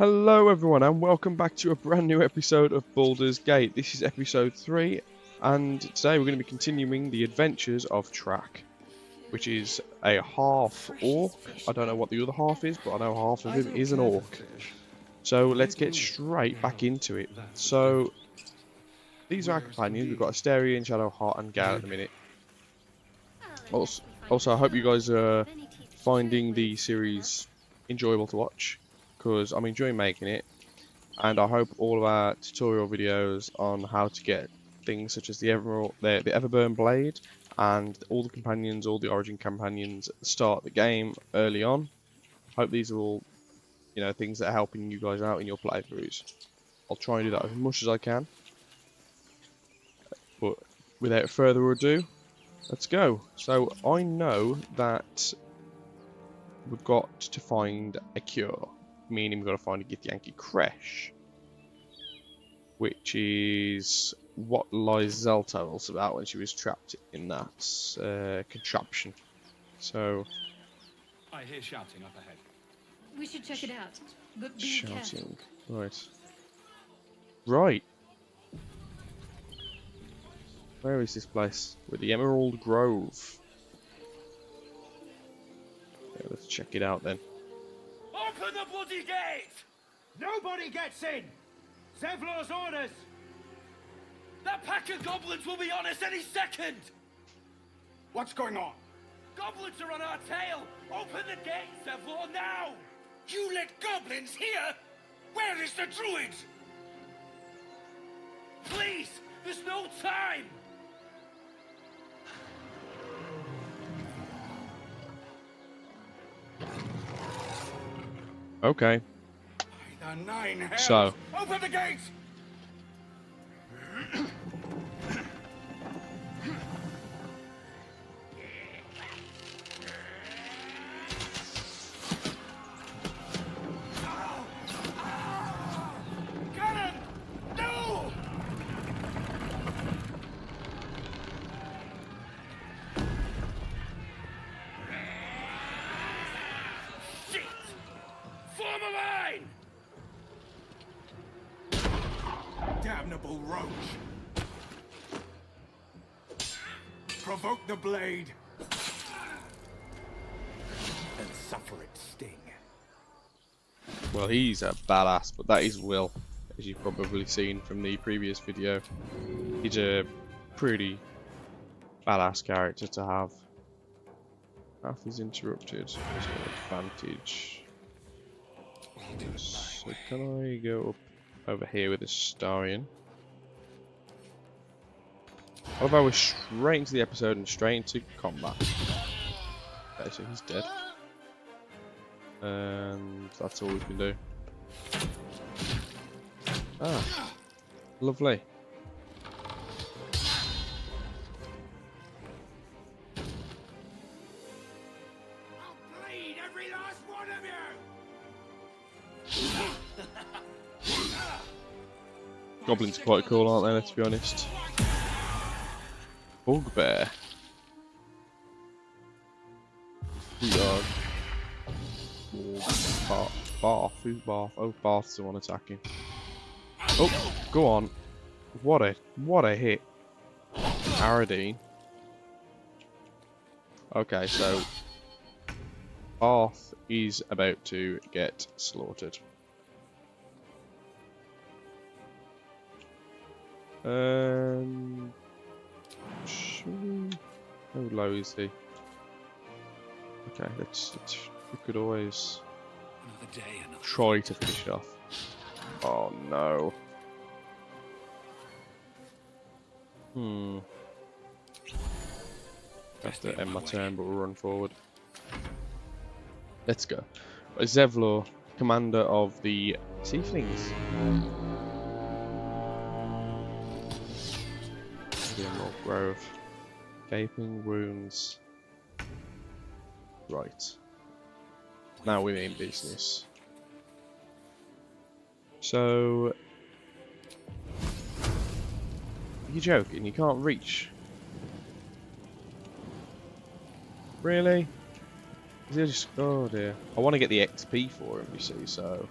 Hello everyone and welcome back to a brand new episode of Baldur's Gate. This is episode 3 and today we're going to be continuing the adventures of Track, which is a half orc. I don't know what the other half is, but I know half of him is an orc. So let's get straight back into it. So these are our companions. We've got Asterion, Shadowheart and Gale at the minute. Also I hope you guys are finding the series enjoyable to watch, because I'm enjoying making it. And I hope all of our tutorial videos on how to get things such as the Everburn Blade and all the companions, all the origin companions at the start of the game early on. Hope these are all, things that are helping you guys out in your playthroughs. I'll try and do that as much as I can. But without further ado, let's go. So I know that we've got to find a cure, meaning we've got to find a Githyanki Kresh, which is what Lizelle told us about when she was trapped in that contraption. So, I hear shouting up ahead. We should check it out, but be shouting, careful. right. Where is this place? With the Emerald Grove. Yeah, let's check it out then. Open the bloody gate! Nobody gets in! Zevlor's orders! That pack of goblins will be on us any second! What's going on? Goblins are on our tail! Open the gate, Zevlor, now! You let goblins here? Where is the druid? Please! There's no time! Okay, By the nine hells! so Open the gates! Cannon! No! Shit! Form a line! Damnable roach! Provoke the blade! And suffer its sting. well, he's a badass, but that is Will, as you've probably seen from the previous video. He's a pretty badass character to have. Path is interrupted. So advantage. So can I go up over here with Astarion? What if I was straight into the episode and straight into combat? Okay, so he's dead. And that's all we can do. Ah, lovely. I'll bleed every last one of you! Goblins are quite cool, aren't they, let's be honest. Bugbear. We are... Barth. Who's Barth? Oh, Barth's the one attacking. Oh, go on. What a hit. Aradine. Okay, so Barth is about to get slaughtered. How low is he? Okay, we could always Another day, another try to finish it off. Oh no. Have to end my turn, but we'll run forward. Let's go. Zevlor, commander of the Seaflings. The Emerald Grove. Gaping wounds. Right. Now we mean business. So... You're joking? You can't reach? Really? Is it just... Oh dear. I want to get the XP for him, you see, so...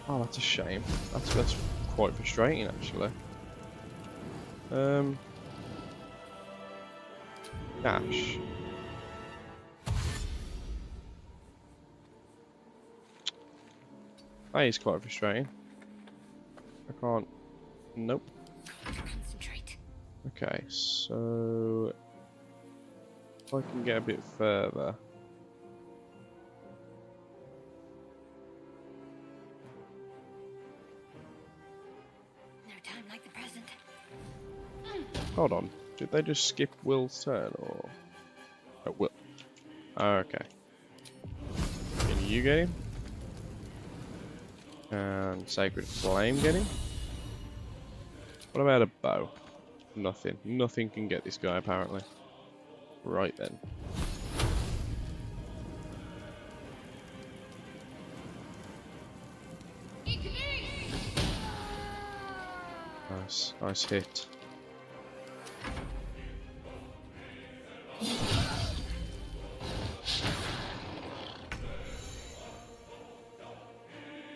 Oh, that's a shame. That's quite frustrating, actually. Dash. That is quite frustrating. I can't. Nope. Concentrate. Okay, so if I can get a bit further. No time like the present. Hold on. Did they just skip Will's turn or? Oh, Will. Okay. Can you get him? And Sacred Flame get him? What about a bow? Nothing. Nothing can get this guy apparently. Right then. Nice. Nice hit.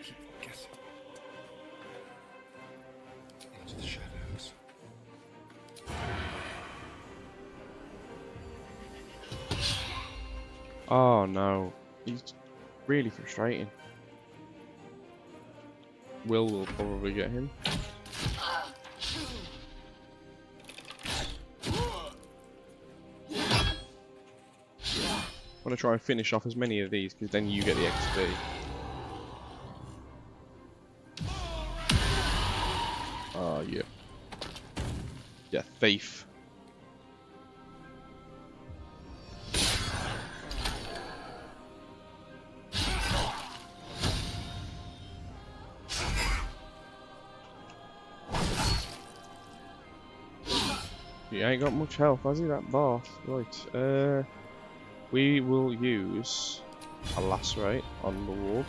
Keep guessing. Into the shadows. Oh no. He's really frustrating. Will probably get him. I'm gonna try and finish off as many of these because then you get the XP. Oh yeah. Yeah, thief. He ain't got much health, has he, that bath? Right, we will use a lacerate on the wall.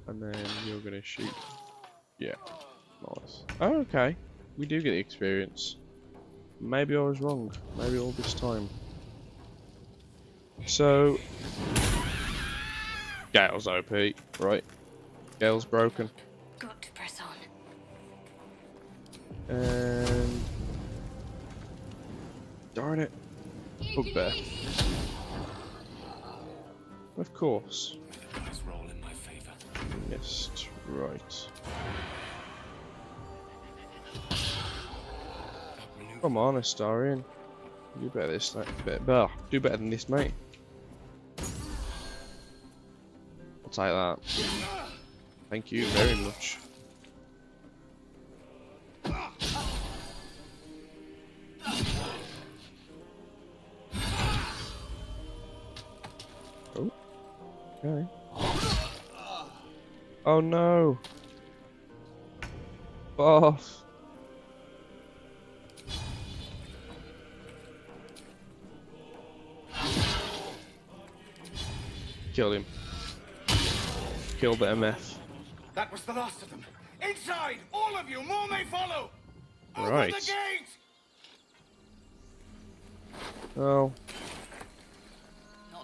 And then you're gonna shoot. Yeah, nice. Oh, okay. We do get the experience. Maybe I was wrong. Maybe all this time. So, Gale's OP, right? Gale's broken. Got to press on. And darn it, bugbear. Of course. The dice roll in my favor. Yes, right. Come on, Astarion. You better this, do better than this, mate. I'll take that. Thank you very much. Oh, okay. Oh no! Boss! Kill him. Kill the MF. That was the last of them. Inside! All of you! More may follow! Right. Open the gate! Well,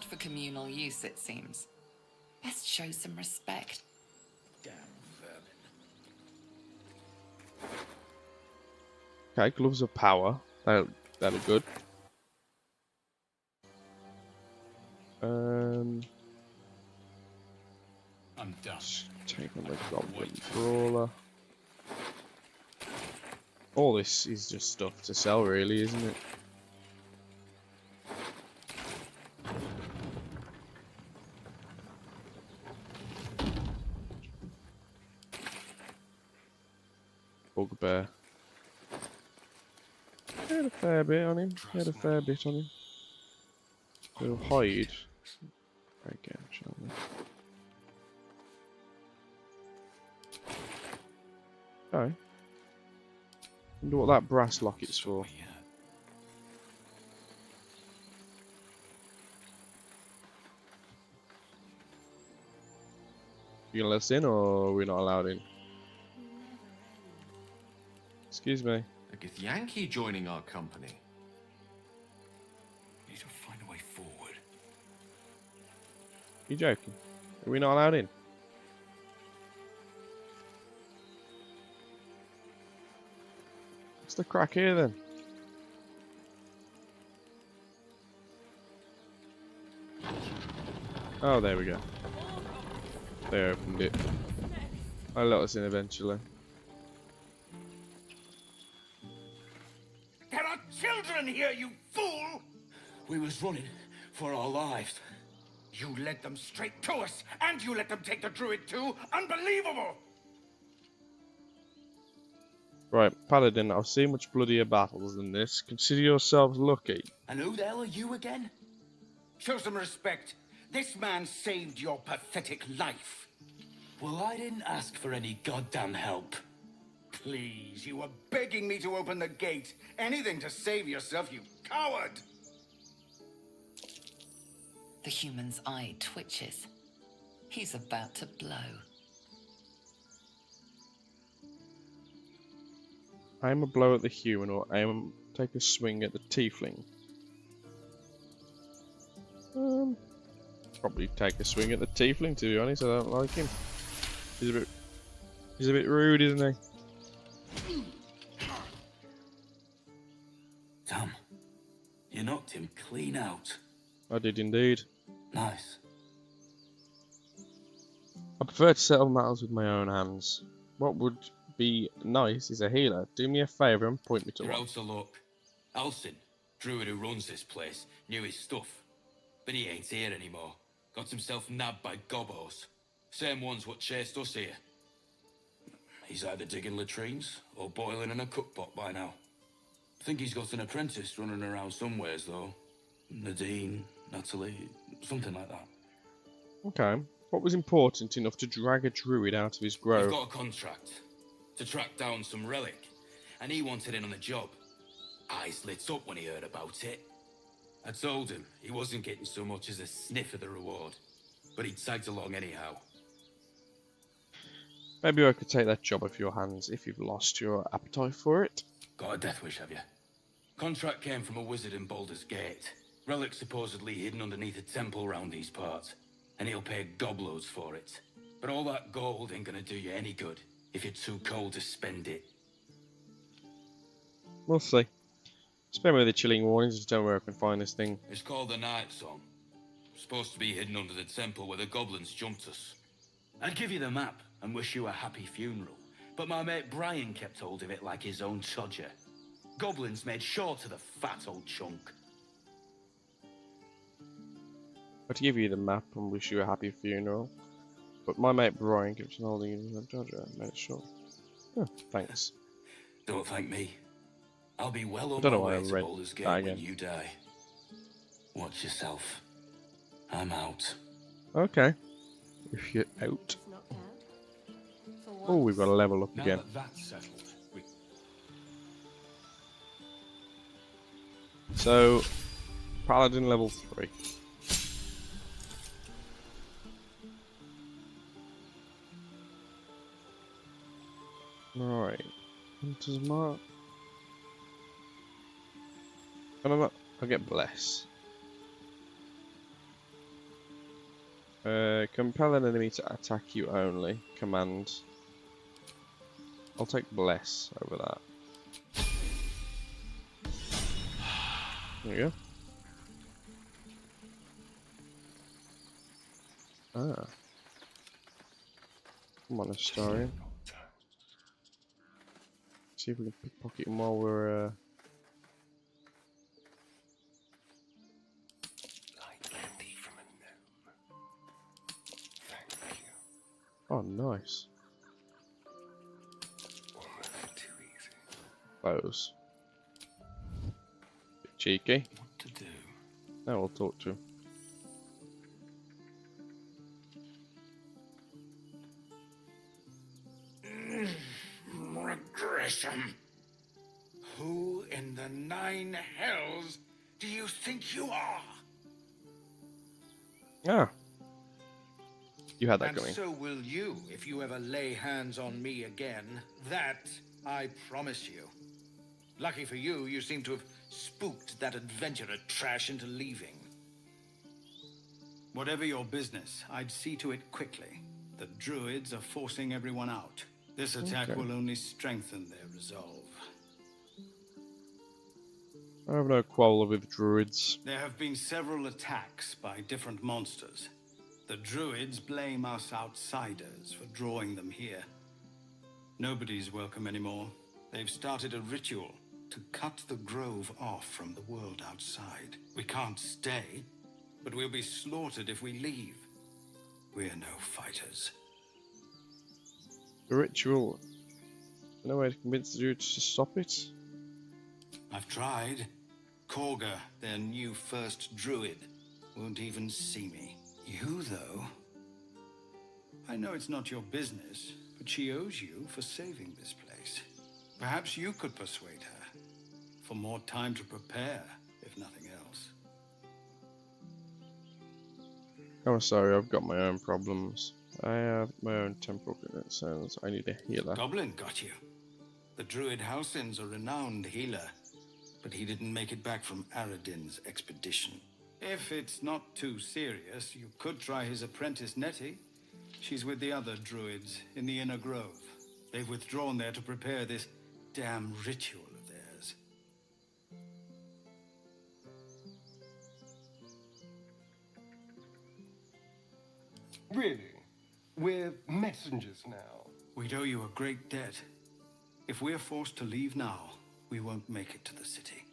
Not for communal use, it seems. Best show some respect. Damn vermin. okay, gloves of power. That are good. I'm done. Take on the Goblin Brawler. All this is just stuff to sell, really, isn't it? Bugbear. He had a fair bit on him. He had a fair bit on him. We'll hide again, shall we? Oh. Wonder what that brass locket's for. You gonna let us in, or are we not allowed in? Excuse me. A Githyanki joining our company. Need to find a way forward. You joking? Are we not allowed in? What's the crack here then? Oh, there we go. They opened it. I'll let us in eventually. There are children here, you fool! We was running for our lives. You led them straight to us, and you let them take the druid too? Unbelievable! Right, Paladin, I've seen much bloodier battles than this. Consider yourselves lucky. And who the hell are you again? Show some respect. This man saved your pathetic life. Well, I didn't ask for any goddamn help. Please, you were begging me to open the gate. Anything to save yourself, you coward! The human's eye twitches. He's about to blow. Aim a blow at the human or take a swing at the tiefling. Probably take a swing at the tiefling, to be honest. I don't like him. He's a bit rude, isn't he? Damn. You knocked him clean out. I did indeed. Nice. I prefer to settle matters with my own hands. What would be nice is a healer. Do me a favour and point me to You're one. out of luck. Alcin, druid who runs this place, knew his stuff. But he ain't here anymore. Got himself nabbed by gobos. Same ones what chased us here. He's either digging latrines or boiling in a cookpot by now. Think he's got an apprentice running around somewheres though. Nadine, Natalie, something like that. Okay. What was important enough to drag a druid out of his grove? We've got a contract to track down some relic, and he wanted in on the job. Eyes lit up when he heard about it. I told him he wasn't getting so much as a sniff of the reward, but he tagged along anyhow. Maybe I could take that job off your hands if you've lost your appetite for it. Got a death wish, have you? Contract came from a wizard in Baldur's Gate. Relic supposedly hidden underneath a temple round these parts, and he'll pay gobloads for it. But all that gold ain't gonna do you any good if you're too cold to spend it. We'll see. Spare me with the chilling warnings to tell me where I can find this thing. It's called the Night Song. Supposed to be hidden under the temple where the goblins jumped us. I'd give you the map and wish you a happy funeral, but my mate Brian kept hold of it like his own todger. Goblins made sure to the fat old chunk. I'd give you the map and wish you a happy funeral, but my mate Brian keeps on holding it in the dodger. I made it sure. Oh, thanks. Don't thank me. I'll be well on Don't my know why I way to read Baldur's Gate that when again. you die. Watch yourself. I'm out. Okay. If you're out. Oh, we've got to level up Now again. that that's settled, we So, Paladin level 3. Right. Hunter's Mark. I'll get Bless. Compel an enemy to attack you only. Command. I'll take Bless over that. There you go. Ah. Come on, Astarian. See if we can pickpocket him while we're like candy from a gnome. Thank you. Oh, nice. Almost too easy. Bows. Bit cheeky. What to do? Now we'll talk to him. Regression. Who in the 9 hells do you think you are? Ah. You had that And coming. so will you if you ever lay hands on me again. That I promise you. Lucky for you, you seem to have spooked that adventurer trash into leaving. Whatever your business, I'd see to it quickly. The druids are forcing everyone out. This attack Okay. will only strengthen their resolve. I have no quarrel with druids. There have been several attacks by different monsters. The druids blame us outsiders for drawing them here. Nobody's welcome anymore. They've started a ritual to cut the grove off from the world outside. We can't stay, but we'll be slaughtered if we leave. We're no fighters. The ritual. No way to convince the druids to stop it. I've tried. Korga, their new first druid, won't even see me. You, though? I know it's not your business, but she owes you for saving this place. Perhaps you could persuade her. For more time to prepare, if nothing else. I'm sorry, I've got my own problems. I have my own temporal concerns. I need a healer. Goblin got you. The druid Halsin's a renowned healer, but he didn't make it back from Aradin's expedition. If it's not too serious, you could try his apprentice Nettie. She's with the other druids in the inner grove. They've withdrawn there to prepare this damn ritual of theirs. Really? We're messengers now. We'd owe you a great debt. If we're forced to leave now, we won't make it to the city.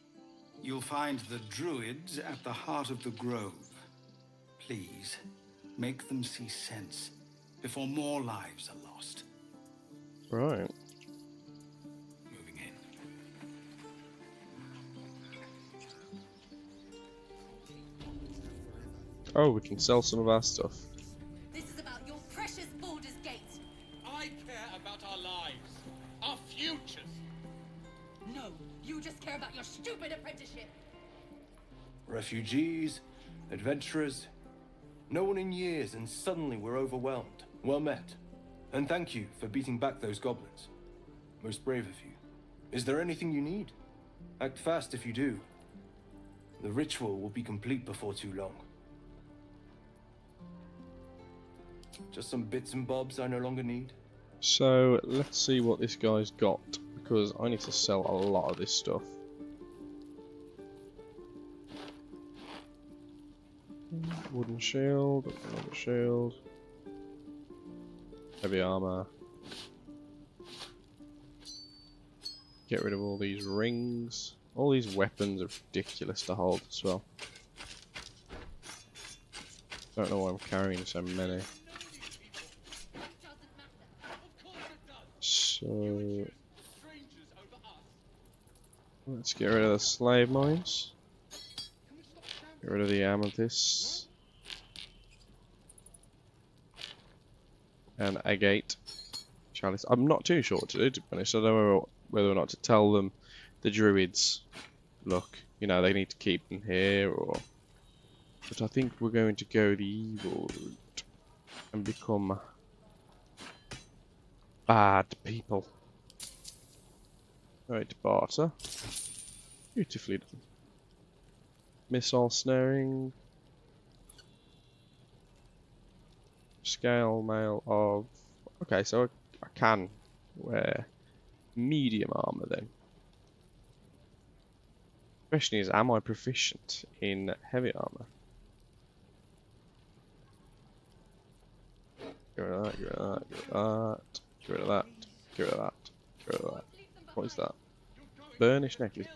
You'll find the druids at the heart of the grove. Please, make them see sense before more lives are lost. Right. Moving in. Oh, we can sell some of our stuff. This is about your precious Baldur's Gate. I care about our lives, our futures. No, you just care about your stupid apprenticeship. Refugees, adventurers, no one in years, and suddenly we're overwhelmed. Well met. And thank you for beating back those goblins. Most brave of you. Is there anything you need? Act fast if you do. The ritual will be complete before too long. Just some bits and bobs I no longer need. So let's see what this guy's got, because I need to sell a lot of this stuff. Wooden shield, another shield, heavy armor. Get rid of all these rings. All these weapons are ridiculous to hold as well. Don't know why I'm carrying so many. So let's get rid of the slave mines. Get rid of the amethyst. And agate. Chalice. I'm not too sure what to do, to be honest. I don't know whether or not to tell them, the druids, look, you know, they need to keep them here, or... But I think we're going to go the evil route and become bad people. Right, barter. Beautifully done. Missile snaring. Scale mail of... Okay, so I can wear medium armor then. Question is, am I proficient in heavy armor? Get rid of that, get rid of that, get rid of that, get rid of that, get rid of that, get rid of that. What is that? Burnished necklace.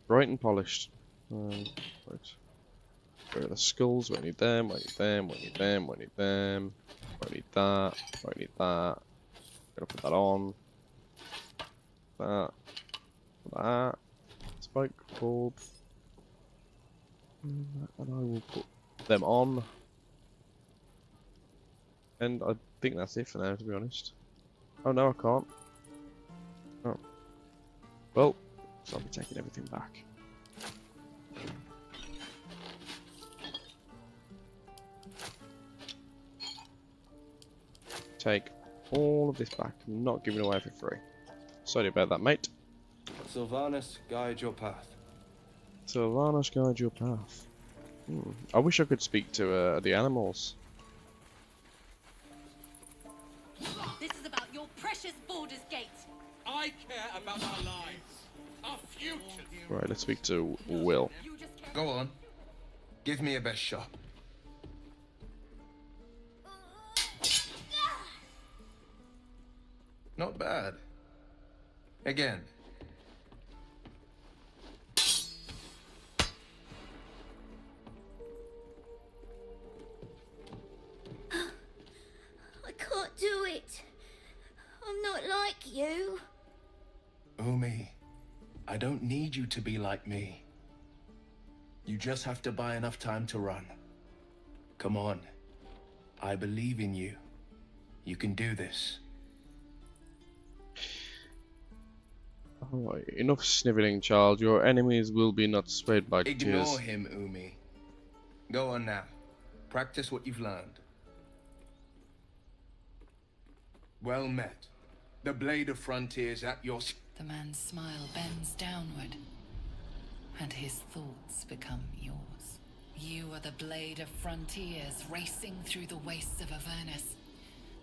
Bright and polished. Right. Get rid of the skulls, won't need them, won't need them, won't need them, won't need them. Won't need that, won't need that. Gonna put that on. That. That. Spike bulb. And I will put them on. And I think that's it for now, to be honest. Oh no, I can't. Oh. Well, so I'll be taking everything back. Take all of this back. I'm not giving it away for free. Sorry about that, mate. Sylvanas, guide your path. Sylvanas, guide your path. I wish I could speak to the animals. This is about your precious Baldur's Gate. I care about our lives. Our futures. Right, let's speak to Will. You just care. Go on. Give me your best shot. Not bad. Again. I can't do it. I'm not like you. Umi, I don't need you to be like me. You just have to buy enough time to run. Come on. I believe in you. You can do this. Alright, enough sniveling, child. Your enemies will be not swayed by Ignore tears. him, Umi. Go on now. Practice what you've learned. Well met. The blade of frontiers at your... The man's smile bends downward, and his thoughts become yours. You are the blade of frontiers racing through the wastes of Avernus.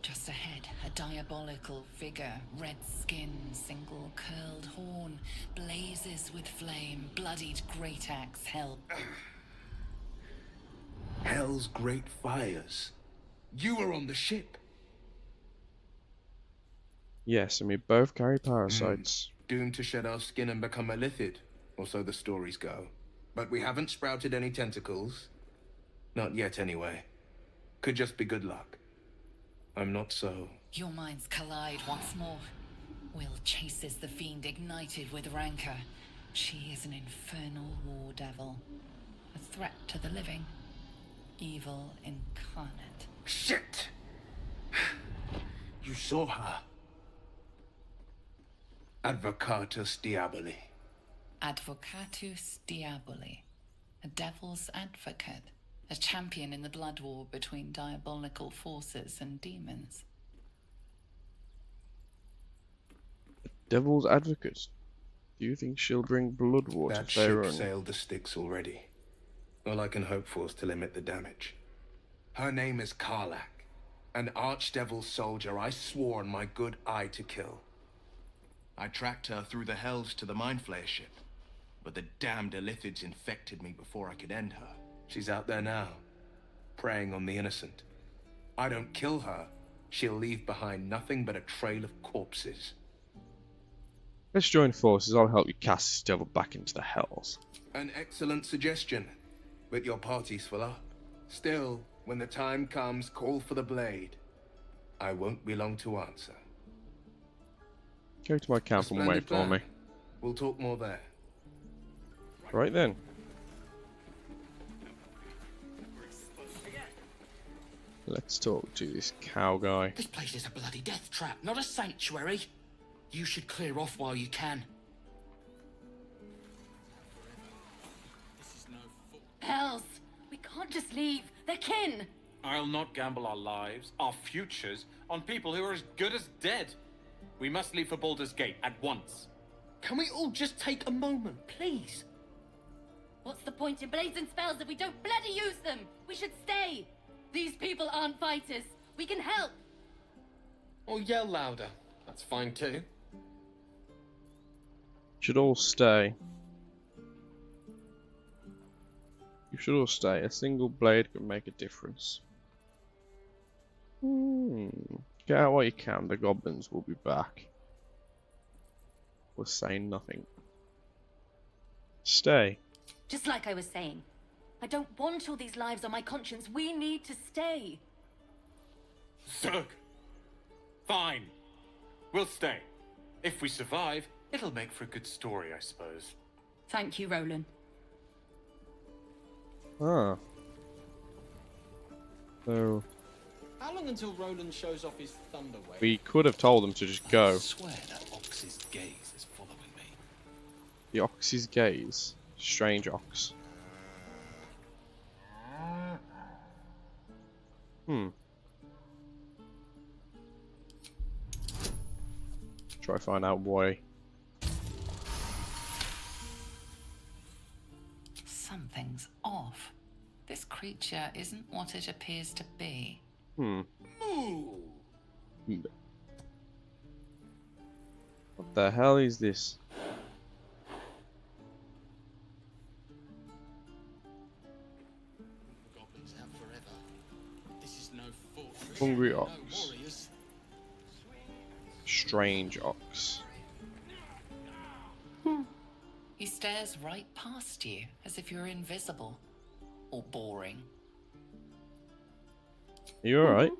Just ahead, a diabolical figure, red skin, single curled horn, blazes with flame, bloodied great axe held. Hell's great fires. You were on the ship. Yes, and we both carry parasites. Doomed to shed our skin and become a lithid, or so the stories go. But we haven't sprouted any tentacles. Not yet, anyway. Could just be good luck. I'm not so... Your minds collide once more. Will chases the fiend ignited with rancor. She is an infernal war devil. A threat to the living. Evil incarnate. Shit! You saw her. Advocatus Diaboli. Advocatus Diaboli. A devil's advocate. A champion in the blood war between diabolical forces and demons. Devil's advocate. Do you think she'll bring blood war to That ship Faerun? sailed the Styx already. All I can hope for is to limit the damage. Her name is Karlak, an archdevil soldier I swore on my good eye to kill. I tracked her through the hells to the Mind Flayer ship, but the damned Illithids infected me before I could end her. She's out there now, preying on the innocent. I don't kill her, she'll leave behind nothing but a trail of corpses. Let's join forces. I'll help you cast this devil back into the hells. An excellent suggestion, but your party's full up. Still, when the time comes, call for the blade. I won't be long to answer. Go to my camp and wait for me. We'll talk more there. Right then. Let's talk to this cow guy. This place is a bloody death trap, not a sanctuary. You should clear off while you can. Hells! We can't just leave. They're kin! I'll not gamble our lives, our futures, on people who are as good as dead. We must leave for Baldur's Gate at once. Can we all just take a moment, please? What's the point in blades and spells if we don't bloody use them? We should stay! These people aren't fighters. We can help! Or yell louder. That's fine too. Should all stay. You should all stay. A single blade can make a difference. Get out while you can. The goblins will be back. We're saying nothing. Stay. Just like I was saying, I don't want all these lives on my conscience. We need to stay. Zerg! Fine. We'll stay. If we survive, it'll make for a good story, I suppose. Thank you, Roland. Ah. So How long until Roland shows off his thunder wave? we could have told them to just go. I swear that Ox's gaze is following me. The ox's gaze. Strange ox. Try to find out why. Something's off. This creature isn't what it appears to be. Hmm. What the hell is this? Goblins out forever. This is no fortress. Hungry no ox. warriors. Strange ox. He stares right past you, as if you're invisible. Or boring. Are you alright?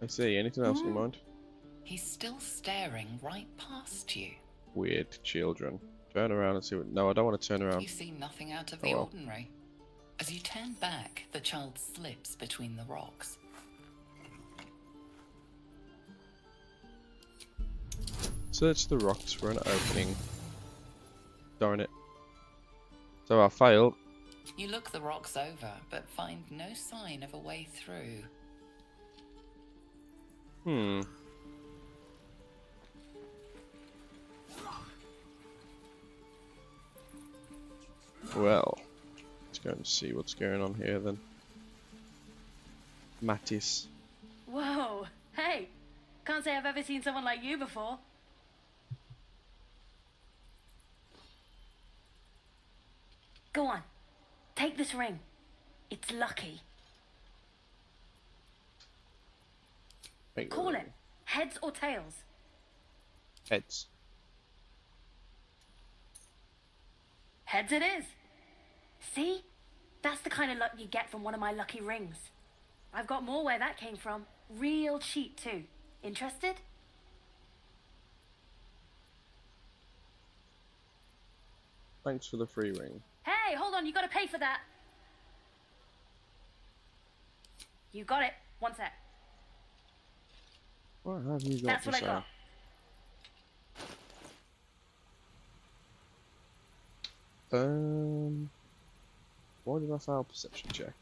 I see. Anything else in mind? He's still staring right past you. Weird children. Turn around and see what. No, I don't want to turn around. You see nothing out of the ordinary. As you turn back, the child slips between the rocks. Search the rocks for an opening. Darn it. So I failed. You look the rocks over, but find no sign of a way through. Hmm. Well, let's go and see what's going on here then. Mattis. Whoa, hey, can't say I've ever seen someone like you before. Go on, take this ring. It's lucky. Call it, heads or tails? Heads. Heads it is. See? That's the kind of luck you get from one of my lucky rings. I've got more where that came from. Real cheap too. Interested? Thanks for the free ring. Hey, hold on, you gotta pay for that. You got it. One sec. What have you got That's to what say? I got. Why did I fail perception check?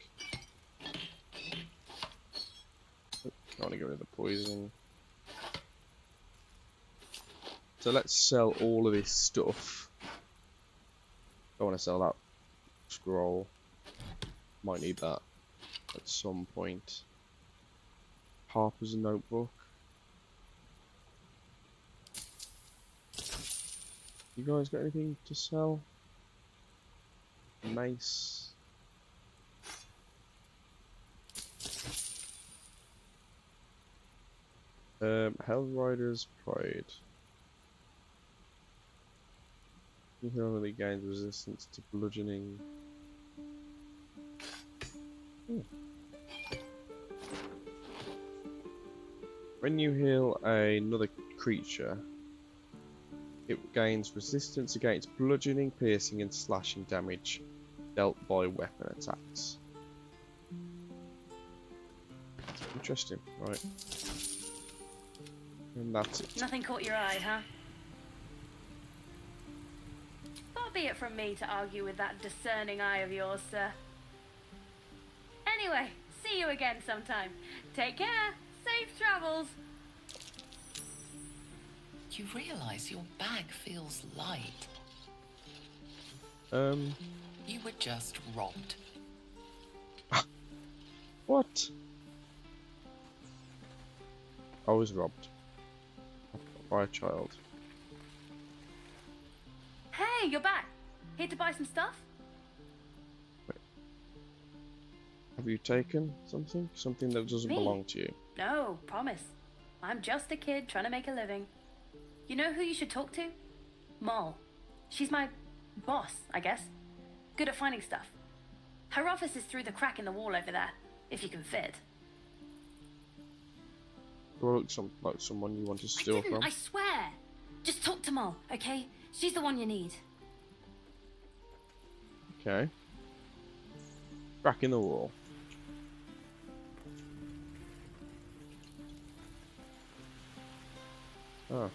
Oh, I want to get rid of the poison. So let's sell all of this stuff. I want to sell that scroll. Might need that at some point. Harper's notebook. You guys got anything to sell? Nice. Hellrider's Pride. You can only gain resistance to bludgeoning. When you heal another creature, it gains resistance against bludgeoning, piercing, and slashing damage dealt by weapon attacks. Interesting, right? And that's it. Nothing caught your eye, huh? Far be it from me to argue with that discerning eye of yours, sir. Anyway, see you again sometime. Take care. Safe travels. You realize your bag feels light. You were just robbed. What? I was robbed by a child. Hey, you're back. Here to buy some stuff? Wait. Have you taken something? Something that doesn't Me? belong to you? No, promise. I'm just a kid trying to make a living. You know who you should talk to? Moll. She's my boss, I guess. Good at finding stuff. Her office is through the crack in the wall over there, if you can fit. Do I look like someone you want to steal from? I swear. Just talk to Moll, okay? She's the one you need. Okay. Crack in the wall. Oh.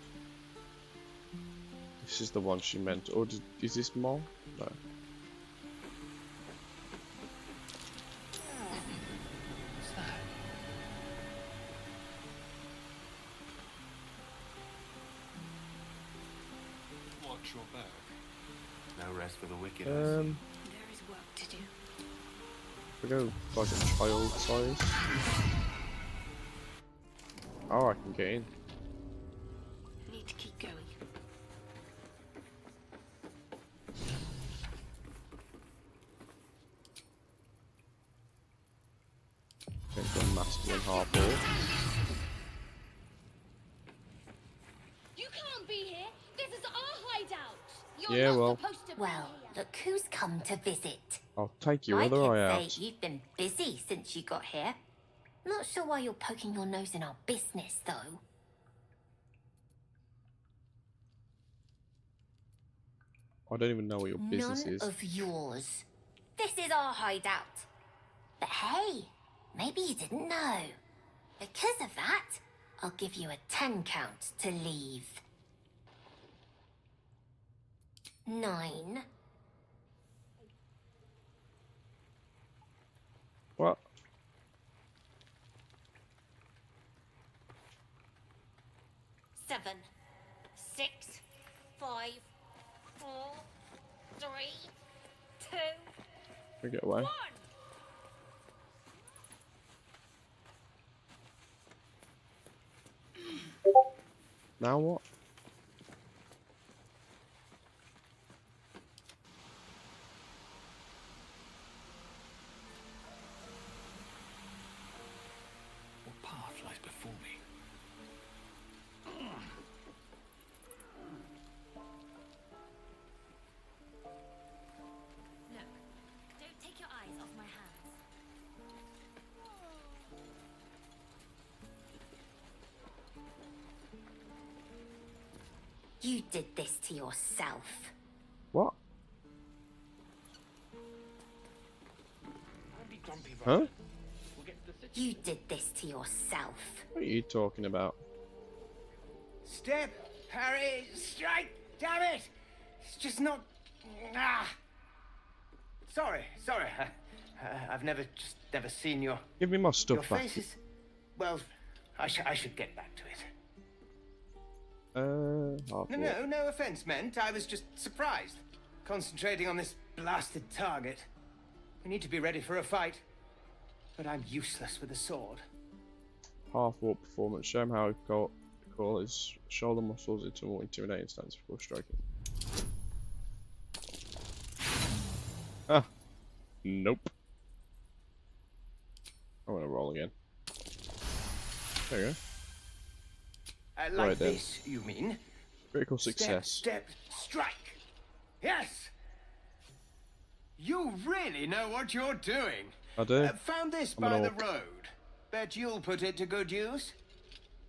This is the one she meant. Or is this Moll? No. What's that? Watch your back. No rest for the wicked, There is work to do. We go like a child size. Oh, I can get in. Need to keep going. Get the masculine hardball. You can't be here. This is our hideout. You're Yeah, not well. supposed to be Well, here. look who's come to visit. I'll take your My other kids eye say out. you've been busy since you got here. Not sure why you're poking your nose in our business, though. I don't even know what your business None is. of yours. This is our hideout. But hey, maybe you didn't know. Because of that, I'll give you a 10 count to leave. 9. What? Seven, 6, 5, 4, 3, 2, We get away. 1. Now what? What path lies before me? Look, don't take your eyes off my hands. You did this to yourself. What? Huh? You did this to yourself. What are you talking about? Step, parry, strike. Damn it! It's just not. Ah. Sorry. I've never seen your Give me my stuff back. faces. Well, I should get back to it. Hardball. No offense meant. I was just surprised. Concentrating on this blasted target. We need to be ready for a fight. But I'm useless with a sword. Half warp performance. Show him how to call his shoulder muscles into a more intimidating stance before striking. Ah. Nope. I'm gonna roll again. There you go. Like Right then. this, you mean? Critical success. Step, strike. Yes! You really know what you're doing. I do. Found this I'm by an the orc. road. Bet you'll put it to good use.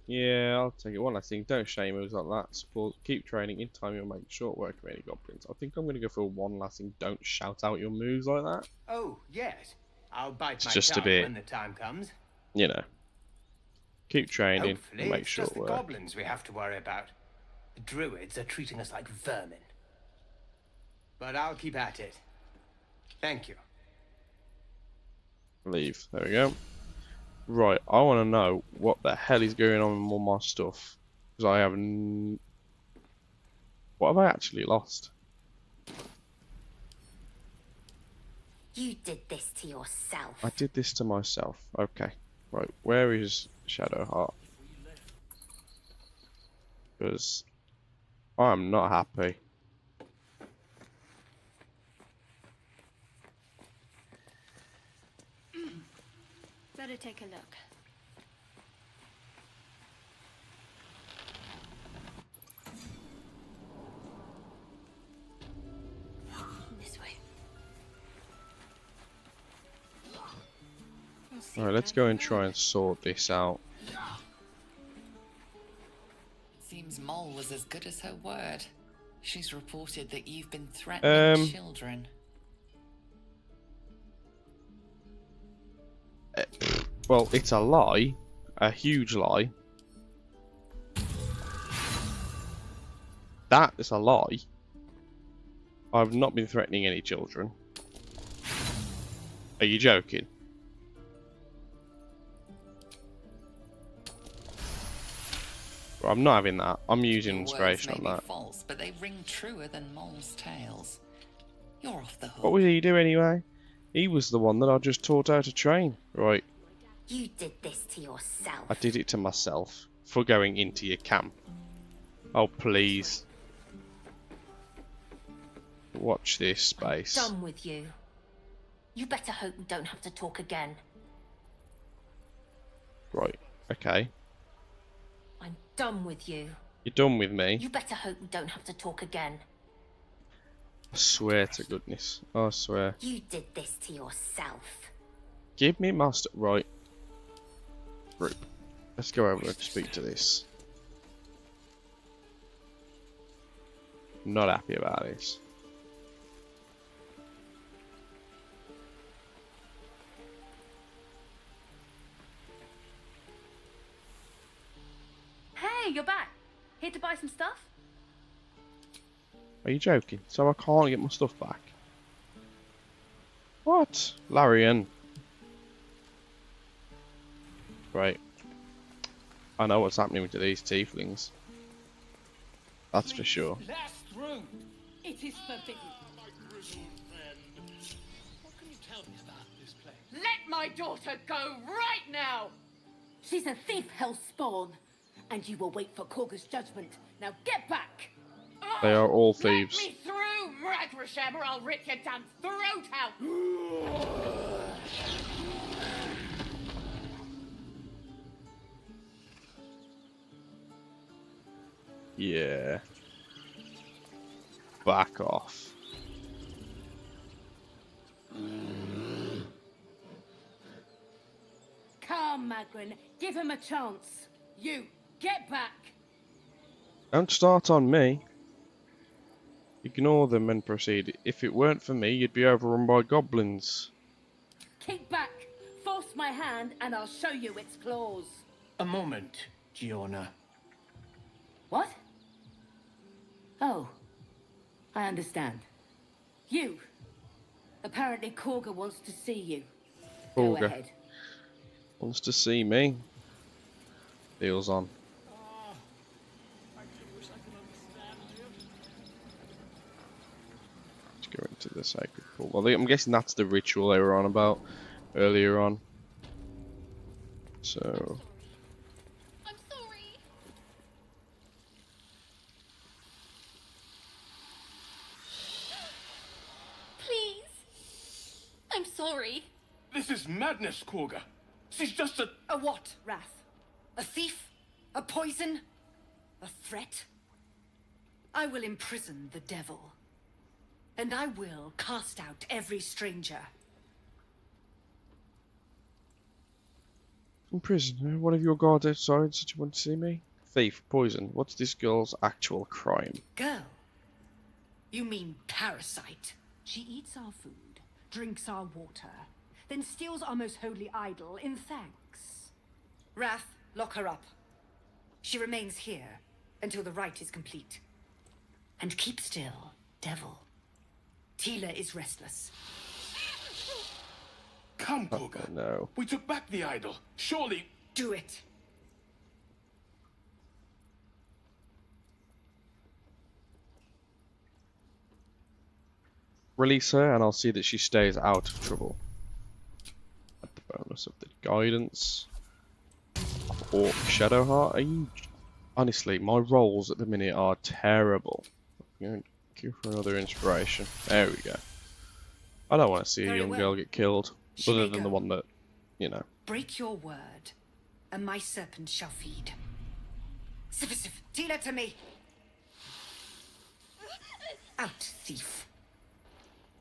Yeah, I'll take it. One last thing, don't shame moves like that. Support, keep training. In time, you'll make short work of any goblins. I think I'm going to go for one last thing. Don't shout out your moves like that. Oh, yes. I'll bite It's my just a tongue bit- when the time comes. You know. Keep training Hopefully, and make it's short just the work. goblins we have to worry about. The druids are treating us like vermin. But I'll keep at it. Thank you. Leave. There we go. Right, I want to know what the hell is going on with all my stuff. Because I haven't... What have I actually lost? You did this to yourself. I did this to myself. Okay. Right, where is Shadowheart? Because I'm not happy. Better take a look. This way. Alright, let's go and try and sort this out. Seems Mole was as good as her word. She's reported that you've been threatening children. Well, it's a lie. A huge lie. That is a lie. I've not been threatening any children. Are you joking? But I'm not having that. I'm using Your words inspiration may on be that. false, but they ring truer than moles' tales. You're off the hook. What would he do anyway? He was the one that I just taught how to train. Right, You did this to yourself. I did it to myself for going into your camp. Oh, please. Watch this space. Done with you. You better hope we don't have to talk again. Right, okay. I'm done with you. You're done with me? You better hope we don't have to talk again. I swear to goodness. I swear. You did this to yourself. Give me master. Right. Group. Let's go over and speak to this. Not happy about this. Hey, you're back. Here to buy some stuff? Are you joking? So I can't get my stuff back? What? Larian. Right. I know what's happening to these tieflings. That's for sure. Last room. It is forbidden. What can you tell me about this place? Let my daughter go right now! She's a thief, hellspawn. And you will wait for Korga's judgment. Now get back! They are all thieves. Let me through, Ragrasham, or I'll rip your damn throat out! Yeah. Back off. Come, Magrin, give him a chance. You, get back! Don't start on me. Ignore them and proceed. If it weren't for me, you'd be overrun by goblins. Kick back! Force my hand, and I'll show you its claws. A moment, Giorna. What? Oh, I understand. You. Apparently Korga wants to see you. Go Korga ahead. wants to see me. Deal's on. Let's go into the sacred pool. Well, I'm guessing that's the ritual they were on about earlier on. So. I'm sorry. Please. I'm sorry. This is madness, Korga. She's just a... A what, Wrath? A thief? A poison? A threat? I will imprison the devil. And I will cast out every stranger. In prison, one of your guards outside said you want to see me? Thief, poison. What's this girl's actual crime? Girl? You mean parasite? She eats our food, drinks our water, then steals our most holy idol in thanks. Wrath, lock her up. She remains here until the rite is complete. And keep still, devil. Tila is restless. Come, Korga. No. We took back the idol. Surely... Do it. Release her and I'll see that she stays out of trouble. Add the bonus of the guidance. Or Shadowheart. Are you... Honestly, my rolls at the minute are terrible. I'm going to give her another inspiration. There we go. I don't want to see a young girl get killed. Other than the one that, you know. Break your word, and my serpent shall feed. Sif, Tila to me. Out, thief.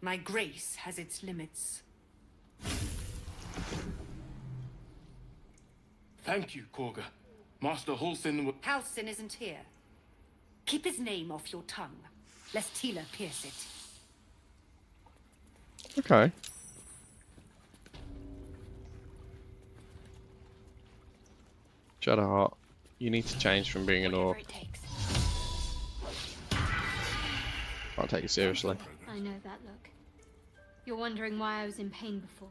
My grace has its limits. Thank you, Korga. Master Halsin will... Halsin isn't here. Keep his name off your tongue, lest Tila pierce it. Okay. Shadowheart, you need to change from being an orc. Can't take you seriously. I know that look. You're wondering why I was in pain before.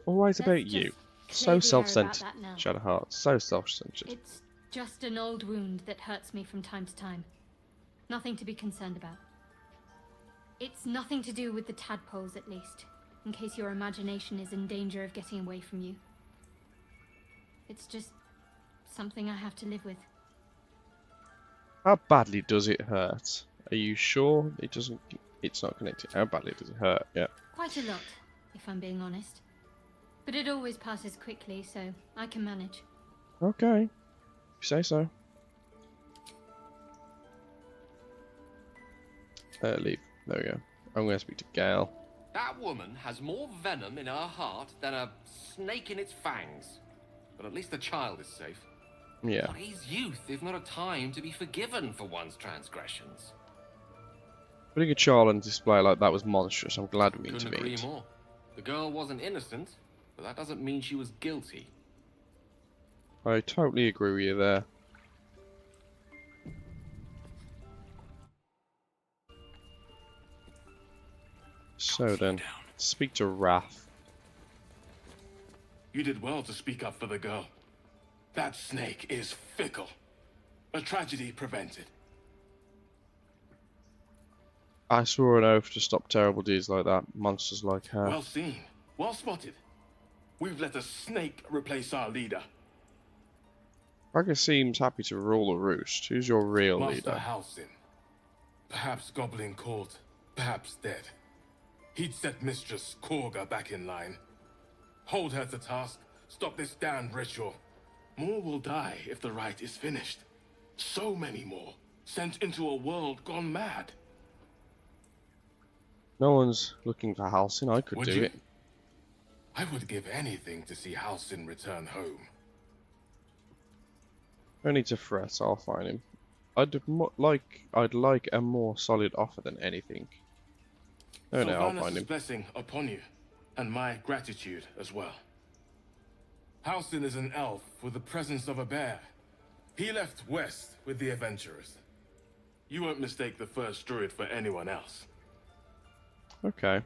Always about Let's you. just So clear the air self-centered. about that now. Shadowheart, so self-centered. It's Just an old wound that hurts me from time to time. Nothing to be concerned about. It's nothing to do with the tadpoles, at least, in case your imagination is in danger of getting away from you. It's just something I have to live with. How badly does it hurt? Are you sure it doesn't? It's not connected. How badly does it hurt? Yeah. Quite a lot, if I'm being honest. But it always passes quickly, so I can manage. Okay. You say so. Leave. There we go. I'm going to speak to Gale. That woman has more venom in her heart than a snake in its fangs. But at least the child is safe. Yeah. What is youth if not a time to be forgiven for one's transgressions? Putting a child on display like that was monstrous. I'm glad we Couldn't agree intervened. more. The girl wasn't innocent, but that doesn't mean she was guilty. I totally agree with you there. So then, speak to Wrath. You did well to speak up for the girl. That snake is fickle. A tragedy prevented. I swore an oath to stop terrible deeds like that. Monsters like her. Well seen. Well spotted. We've let a snake replace our leader. Ragga seems happy to rule the roost. Who's your real Master leader? Halsin. Perhaps goblin caught, perhaps dead. He'd set Mistress Korga back in line. Hold her to task, stop this damned ritual. More will die if the rite is finished. So many more, sent into a world gone mad. No one's looking for Halsin. I could do it. I would give anything to see Halsin return home. No need to fret. I'll find him. I'd like a more solid offer than anything. No, I'll find him. Blessing upon you, and my gratitude as well. Halsin is an elf with the presence of a bear. He left west with the adventurers. You won't mistake the first druid for anyone else. Okay.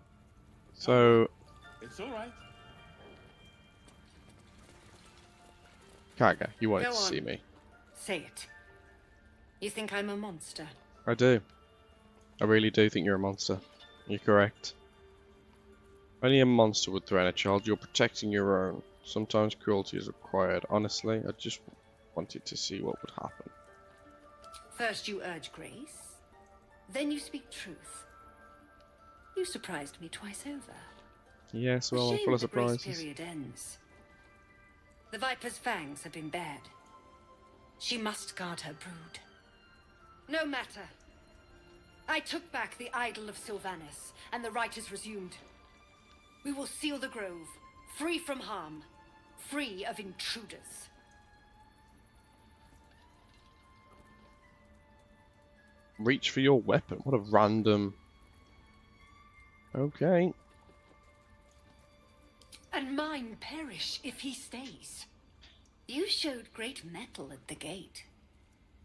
So, It's all right. Kaga, you wanted Go to on. see me. Say it. You think I'm a monster? I do. I really do think you're a monster. You're correct. Only a monster would threaten a child. You're protecting your own. Sometimes cruelty is required. Honestly, I just wanted to see what would happen. First you urge grace, then you speak truth. You surprised me twice over. Yes, well, I'm Shame full of the grace surprises. period ends. The Viper's fangs have been bared. She must guard her brood. No matter. I took back the idol of Sylvanas, and the rite is resumed. We will seal the grove, free from harm, free of intruders. Reach for your weapon. What a random... Okay. And mine perish if he stays. You showed great mettle at the gate.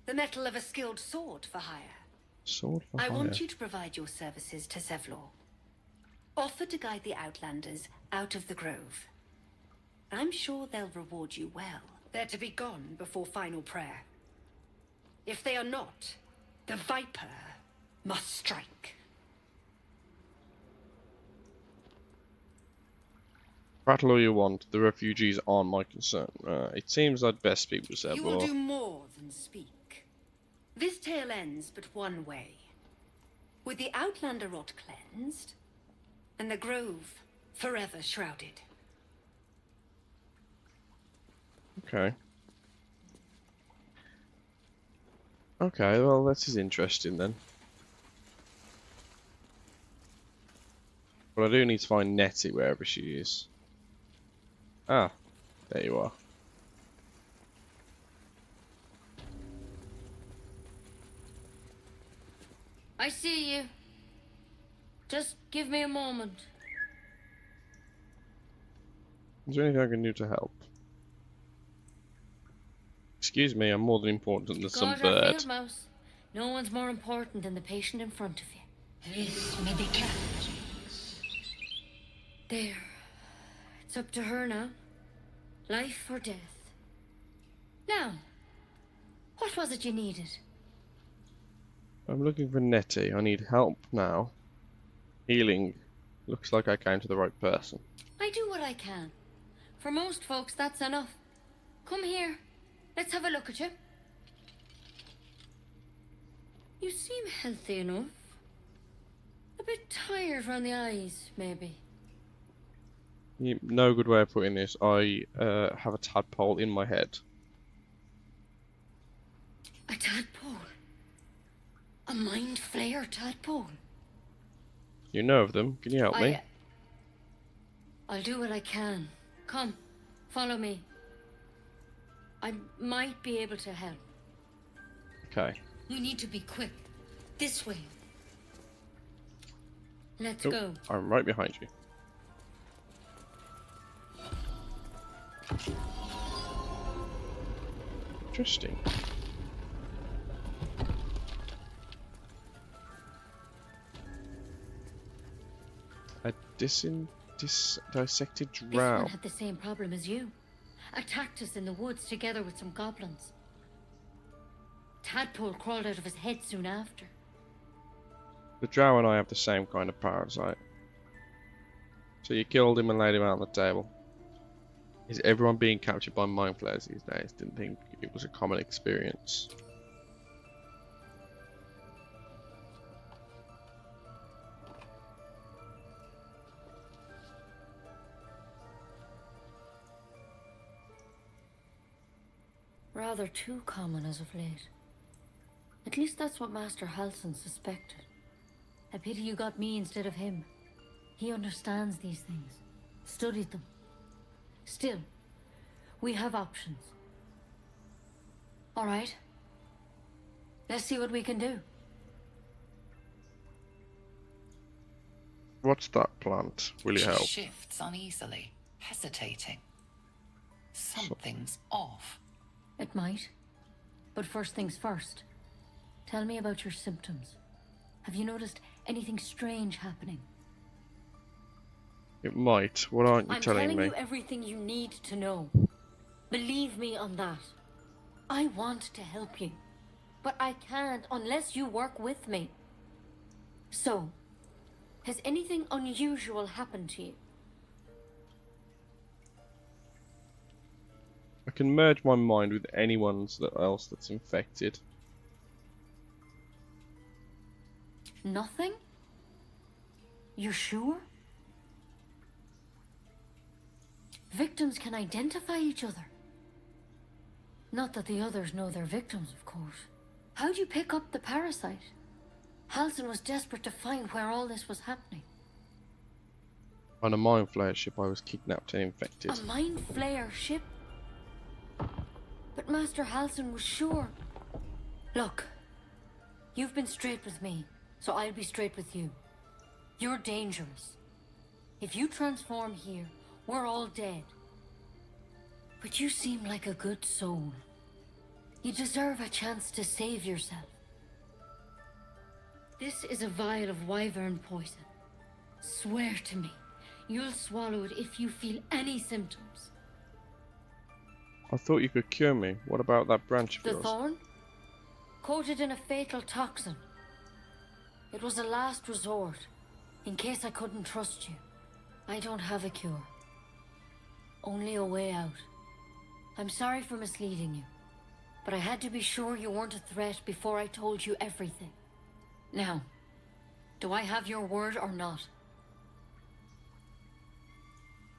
The mettle of a skilled sword for hire. Sword for I hire. want you to provide your services to Zevlor. Offer to guide the Outlanders out of the grove. I'm sure they'll reward you well. They're to be gone before final prayer. If they are not, the Viper must strike. Prattle all you want. The refugees aren't my concern. It seems I'd best speak with You will Zebor. do more than speak. This tale ends but one way. With the Outlander rot cleansed, and the grove forever shrouded. Okay. Okay, well, this is interesting then. But I do need to find Nettie wherever she is. Ah, there you are. I see you. Just give me a moment. Is there anything I can do to help? Excuse me, I'm more than important than some Guard our bird. field mouse. No one's more important than the patient in front of you. This may be catch. There. It's up to her now. Life or death. Now, What was it you needed? I'm looking for Nettie. I need help now. Healing. Looks like I came to the right person. I do what I can. For most folks, that's enough. Come here. Let's have a look at you. You seem healthy enough. A bit tired around the eyes, maybe. No good way of putting this. I have a tadpole in my head. A tadpole? A mind flayer tadpole? You know of them. Can you help me? I'll do what I can. Come, follow me. I might be able to help. Okay. We need to be quick. This way. Let's Oh, go. I'm right behind you. Interesting. A dissected This drow. one had the same problem as you. Attacked us in the woods together with some goblins. Tadpole crawled out of his head soon after. The drow and I have the same kind of parasite. So you killed him and laid him out on the table. Is everyone being captured by mind flayers these days? Didn't think it was a common experience. Rather too common as of late. At least that's what Master Halsin suspected. A pity you got me instead of him. He understands these things. Studied them. Still, we have options. All right. Let's see what we can do. What's that plant? Will it She help? shifts uneasily, hesitating. Something's off. It might. But first things first. Tell me about your symptoms. Have you noticed anything strange happening? It might. What aren't you I'm telling telling me? you everything you need to know. Believe me on that. I want to help you, but I can't unless you work with me. So, has anything unusual happened to you? I can merge my mind with anyone else that's infected. Nothing? You're sure? Victims can identify each other. Not that the others know they're victims, of course. How'd you pick up the parasite? Halsin was desperate to find where all this was happening. On a mind flayer ship, I was kidnapped and infected. A mind flayer ship? But Master Halsin was sure. Look, you've been straight with me, so I'll be straight with you. You're dangerous. If you transform here, we're all dead. But you seem like a good soul. You deserve a chance to save yourself. This is a vial of wyvern poison. Swear to me, you'll swallow it if you feel any symptoms. I thought you could cure me. What about that branch of The yours? thorn? Coated in a fatal toxin. It was a last resort, in case I couldn't trust you. I don't have a cure. Only a way out. I'm sorry for misleading you, but I had to be sure you weren't a threat before I told you everything. Now, do I have your word or not?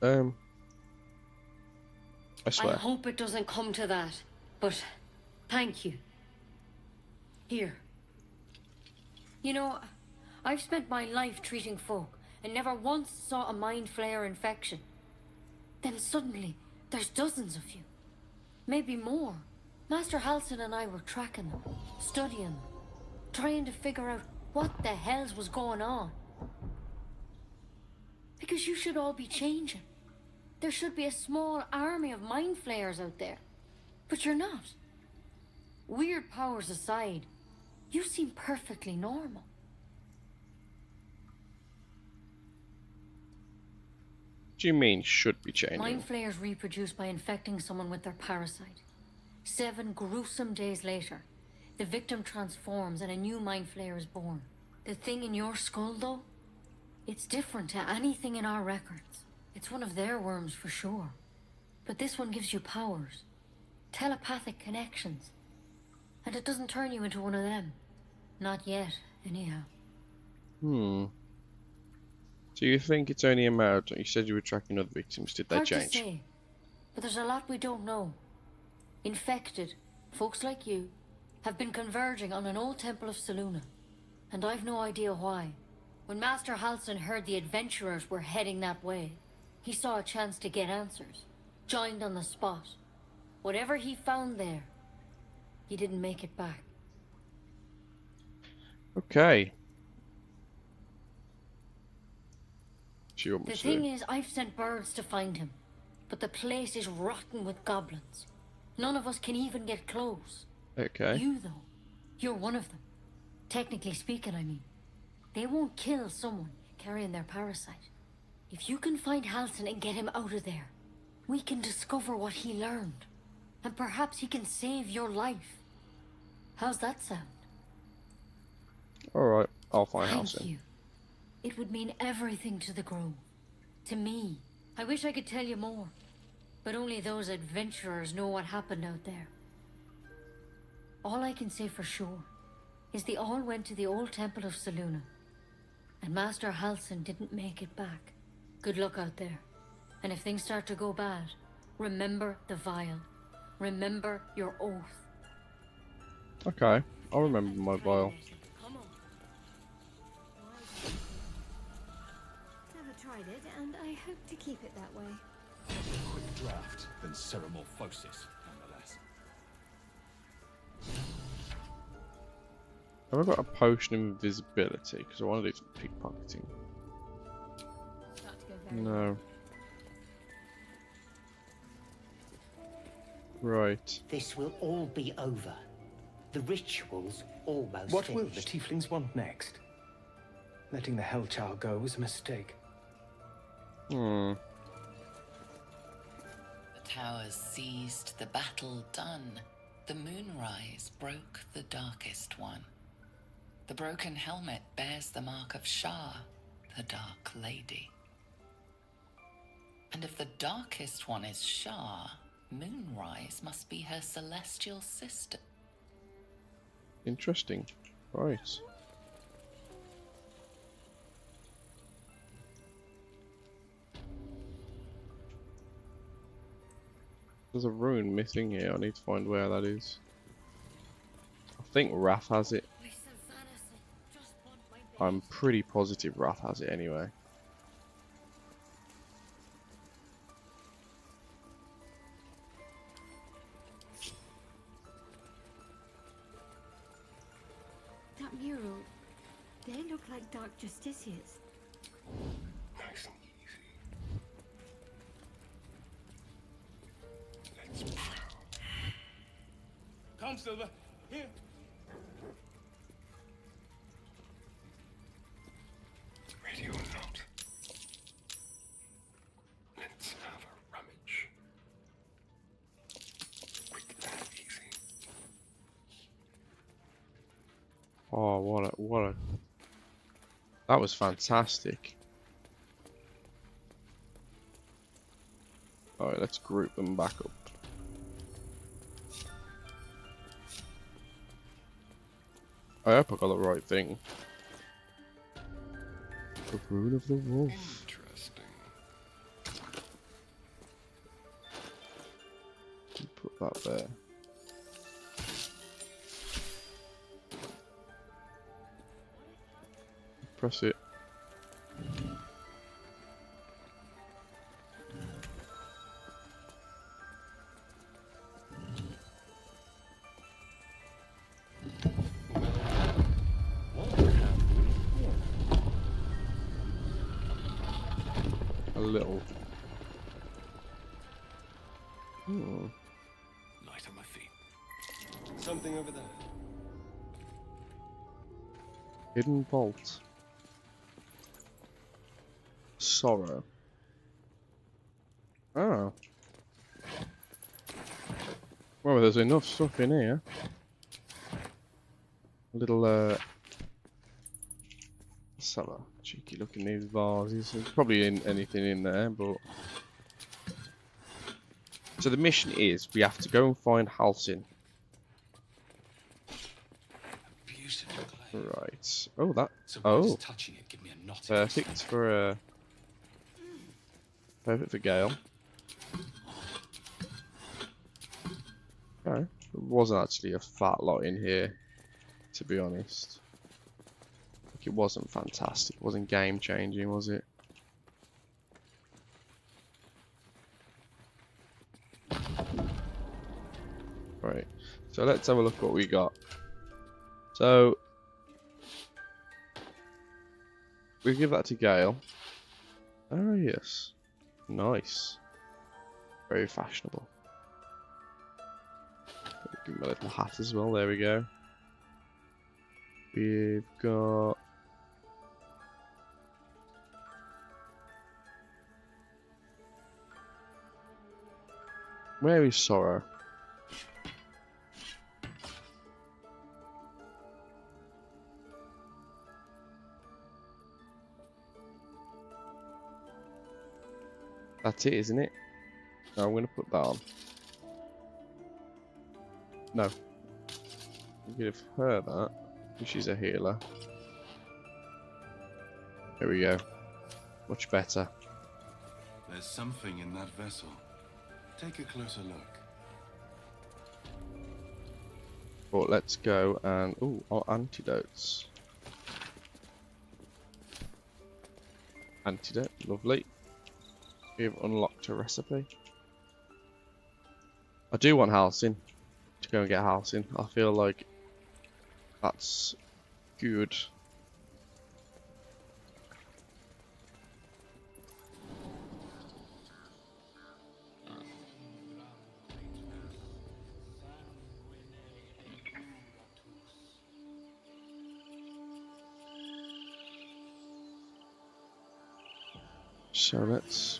I swear. I hope it doesn't come to that, but thank you. Here. You know, I've spent my life treating folk and never once saw a mind flayer infection. Then suddenly, there's dozens of you. Maybe more. Master Halsin and I were tracking them, studying them, trying to figure out what the hells was going on. Because you should all be changing. There should be a small army of mind flayers out there. But you're not. Weird powers aside, you seem perfectly normal. What do you mean should be changing? Mind flayers reproduce by infecting someone with their parasite. 7 gruesome days later, the victim transforms and a new mind flayer is born. The thing in your skull, though, it's different to anything in our records. It's one of their worms for sure. But this one gives you powers, telepathic connections. And it doesn't turn you into one of them. Not yet, anyhow. So you think it's only a matter? You said you were tracking other victims. Did they Hard change? to say, but there's a lot we don't know. Infected, folks like you, have been converging on an old temple of Selûne. And I've no idea why. When Master Halsin heard the adventurers were heading that way, he saw a chance to get answers. Joined on the spot. Whatever he found there, he didn't make it back. Okay. The thing is, I've sent birds to find him. But the place is rotten with goblins. None of us can even get close. Okay. You, though, you're one of them. Technically speaking, I mean. They won't kill someone carrying their parasite. If you can find Halsin and get him out of there, we can discover what he learned. And perhaps he can save your life. How's that sound? Alright, I'll find Halsin. Thank you. It would mean everything to the Grove. To me. I wish I could tell you more. But only those adventurers know what happened out there. All I can say for sure is they all went to the old temple of Selûne. And Master Halsin didn't make it back. Good luck out there. And if things start to go bad, remember the vial. Remember your oath. Okay, I'll remember my vial. Never tried it, and I hope to keep it that way. Quick draft, then ceremorphosis, nonetheless. Have I got a potion of invisibility? Because I want to do some pickpocketing. No. Right. This will all be over. The ritual's almost What finished. will the tieflings want next? Letting the Hellchild go was a mistake. The towers seized, the battle done. The moonrise broke the darkest one. The broken helmet bears the mark of Shah, the Dark Lady. And if the darkest one is Shah, Moonrise must be her celestial sister. Interesting. Right. There's a rune missing here. I need to find where that is. I think Wrath has it. I'm pretty positive Wrath has it anyway. That mural, they look like Dark Justiciars. Nice and easy. Let's Come, Silver. Here. Ready or not? Let's have a rummage. Quick and easy. Oh, what a... That was fantastic. Alright, let's group them back up. I hope I got the right thing. The Rune of the Wolf. Interesting. Put that there. Press it. A little. Light on my feet. Something over there. Hidden vault. Sorrow. Oh. Well, there's enough stuff in here. A little, let's have a cheeky look in these vases. There's probably anything in there, but... So the mission is, we have to go and find Halsin. Right. Oh, that... Oh. Perfect for, perfect for Gale. Okay. There wasn't actually a fat lot in here, to be honest. Like, it wasn't fantastic. It wasn't game changing, was it? Right. So let's have a look what we got. So we give that to Gale. Oh yes. Nice. Very fashionable. Give him a little hat as well, there we go. We've got... Where is Sorrow? That's it, isn't it? No, I'm going to put that on. No. I'll give her that. She's a healer. There we go. Much better. There's something in that vessel. Take a closer look. But let's go and... Ooh, our antidotes. Antidote, lovely. We've unlocked a recipe. I do want Halsin. To go and get Halsin. I feel like that's good. So let's...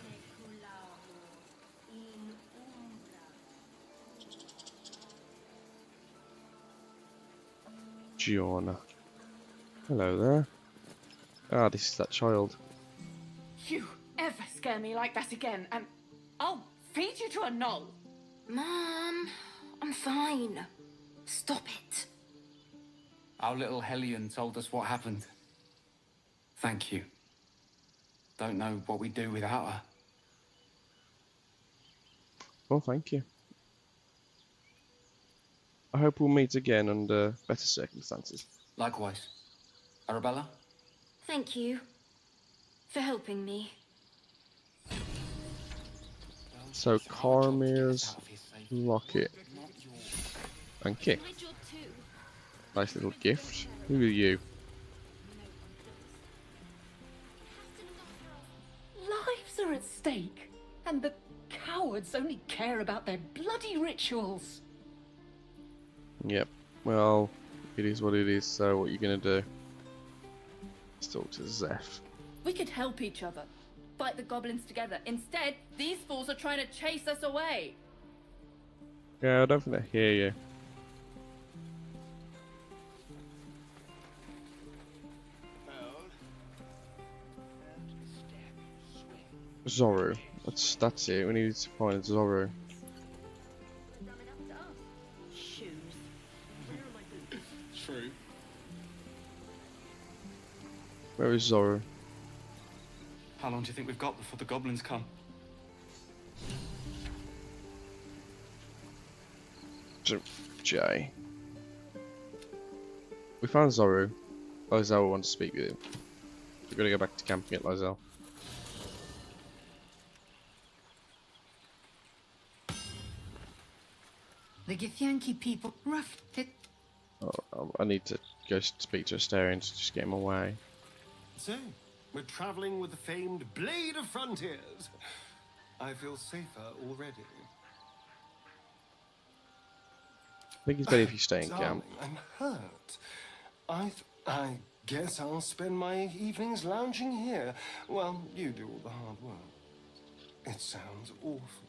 Giorna. Hello there. Ah, this is that child. You ever scare me like that again, and I'll feed you to a knoll. Mom, I'm fine. Stop it. Our little Hellion told us what happened. Thank you. Don't know what we'd do without her. Well, thank you. I hope we'll meet again under better circumstances. Likewise. Arabella? Thank you for helping me. So, Caramir's locket. Thank you. Nice little gift. Who are you? Lives are at stake, and the cowards only care about their bloody rituals. Yep. Well, it is what it is, so what are you gonna do? Let's talk to Zeph. We could help each other. Fight the goblins together. Instead, these fools are trying to chase us away. Yeah, I don't think they hear you. Zoru. That's it. We need to find Zoru. True. Where is Zoru? How long do you think we've got before the goblins come? Jay. We found Zoru. Lizelle wants to speak with him. We're gonna go back to camping at Lizelle. The Githyanki people rough it. Oh, I need to go speak to Asterion to just get him away. So, we're traveling with the famed Blade of Frontiers. I feel safer already. I think it's better if you stay in Darling, camp. I'm hurt. I guess I'll spend my evenings lounging here while you do all the hard work. It sounds awful.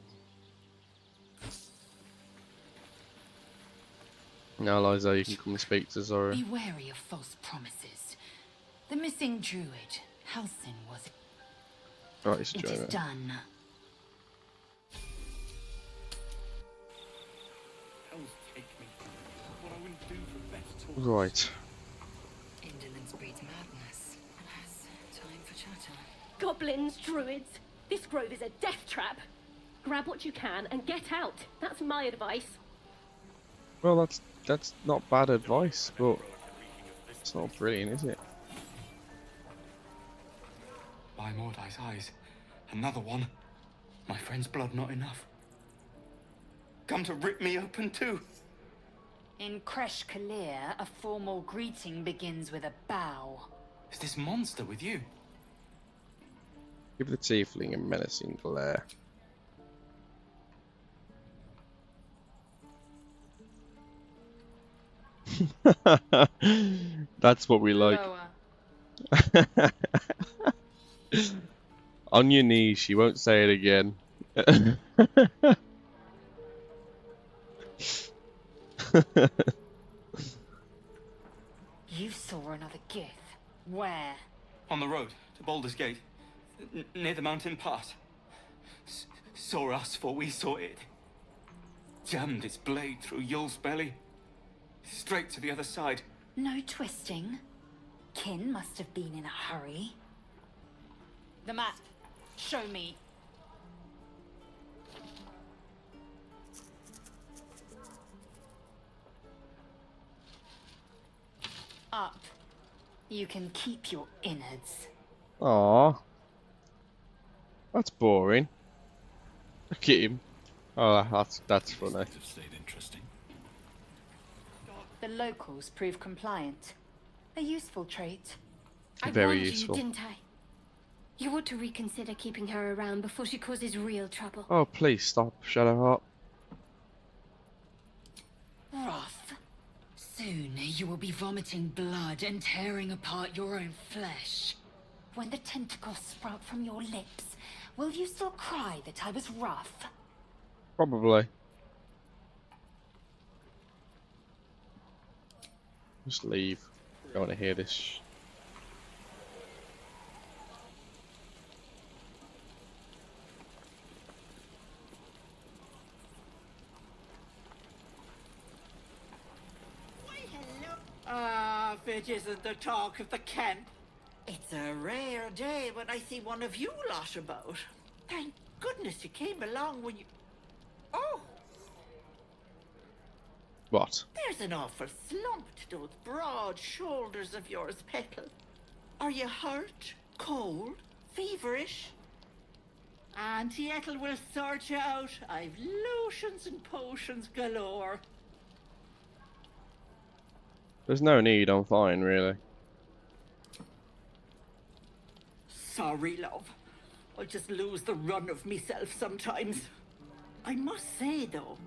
Now, Liza, you can come and speak to Zora. Be wary of false promises. The missing druid, Halsin, was it? Right, it's It is Jonah. done. Right. Indolence breeds madness. Alas, time for chatter. Goblins, druids. This grove is a death trap. Grab what you can and get out. That's my advice. Well, that's not bad advice, but it's not brilliant, is it? By Mordai's eyes, another one. My friend's blood not enough. Come to rip me open too. In Kresh Kalir, a formal greeting begins with a bow. Is this monster with you? Give the tiefling a menacing glare. That's what we like. On your knees, she won't say it again. You saw another gith. Where? On the road to Baldur's Gate, near the mountain pass. Saw us, for we saw it. Jammed its blade through Yul's belly, straight to the other side. No twisting. Kin must have been in a hurry. The map. Show me. Up. You can keep your innards. Aww. That's boring. Look at him. Oh, that's funny. The locals prove compliant. A useful trait. Very I warned useful. you, didn't I? You ought to reconsider keeping her around before she causes real trouble. Oh, please stop, Shadowheart. Wrath. Soon you will be vomiting blood and tearing apart your own flesh. When the tentacles sprout from your lips, will you still cry that I was rough? Probably. Just leave. I don't want to hear this. Ah, if it isn't the talk of the camp. It's a rare day when I see one of you lot about. Thank goodness you came along when you... Oh, What? there's an awful slump to those broad shoulders of yours, Petal. Are you hurt, cold, feverish? Auntie Ethel will sort you out. I've lotions and potions galore. There's no need, I'm fine, really. Sorry, love. I just lose the run of myself sometimes. I must say, though,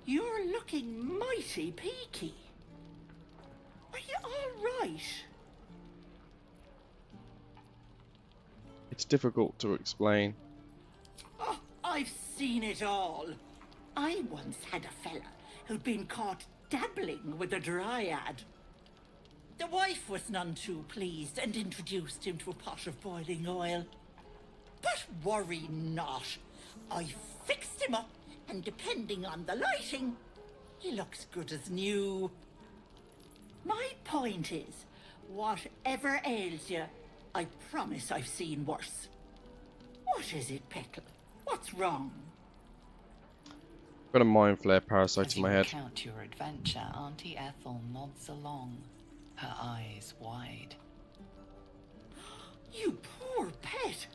you're looking mighty peaky. Are you all right? It's difficult to explain. Oh, I've seen it all. I once had a fella who'd been caught dabbling with a dryad. The wife was none too pleased and introduced him to a pot of boiling oil. But worry not. I fixed him up, and depending on the lighting, he looks good as new. My point is, whatever ails you, I promise I've seen worse. What is it, Petal? What's wrong? Got a mind flare parasite As in you my head. recount your adventure, Auntie Ethel nods along, her eyes wide. You poor pet!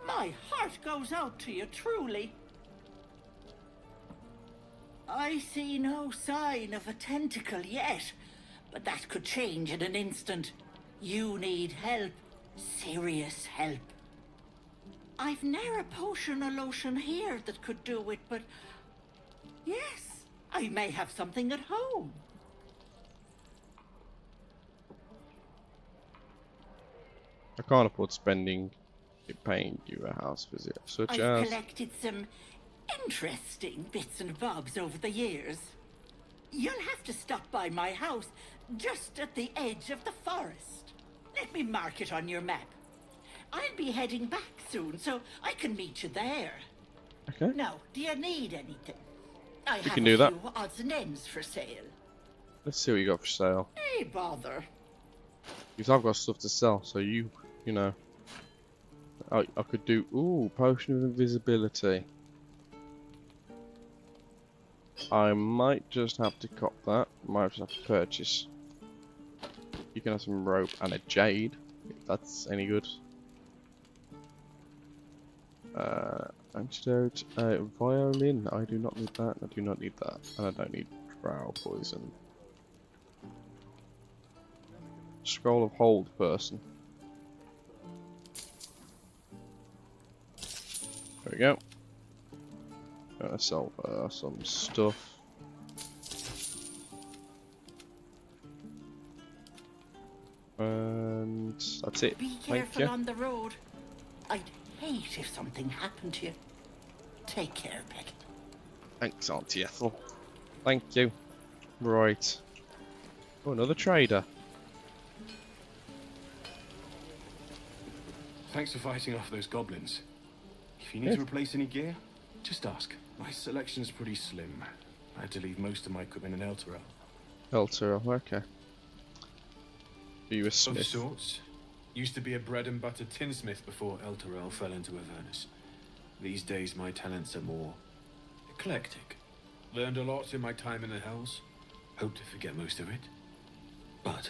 My heart goes out to you, truly. I see no sign of a tentacle yet, but that could change in an instant. You need help. Serious help. I've ne'er a potion or lotion here that could do it, but... yes, I may have something at home. I can't afford spending it paying you a house visit, such I've as... collected some interesting bits and bobs over the years. You'll have to stop by my house, just at the edge of the forest. Let me mark it on your map. I'll be heading back soon, so I can meet you there. Okay. Now, do you need anything? I have can do a that. few odds and ends for sale. Let's see what you got for sale. Hey, bother. Because I've got stuff to sell, so you know. I could do... Ooh, potion of invisibility. I might just have to cop that. Might just have to purchase. You can have some rope and a jade, if that's any good. Antidote. Violin. I do not need that. I do not need that. And I don't need drow poison. Scroll of hold person. There we go. Gonna sell some stuff. And that's it. Be Thank careful you. on the road. I'd hate if something happened to you. Take care, Beckett. Thanks, Auntie Ethel. Thank you. Right. Oh, another trader. Thanks for fighting off those goblins. If you need to replace any gear, just ask. My selection's pretty slim. I had to leave most of my equipment in Elturel. Elturel, okay. Are you a smith? Of sorts. Used to be a bread and butter tinsmith before Elturel fell into Avernus. These days my talents are more eclectic. Learned a lot in my time in the Hells. Hope to forget most of it. But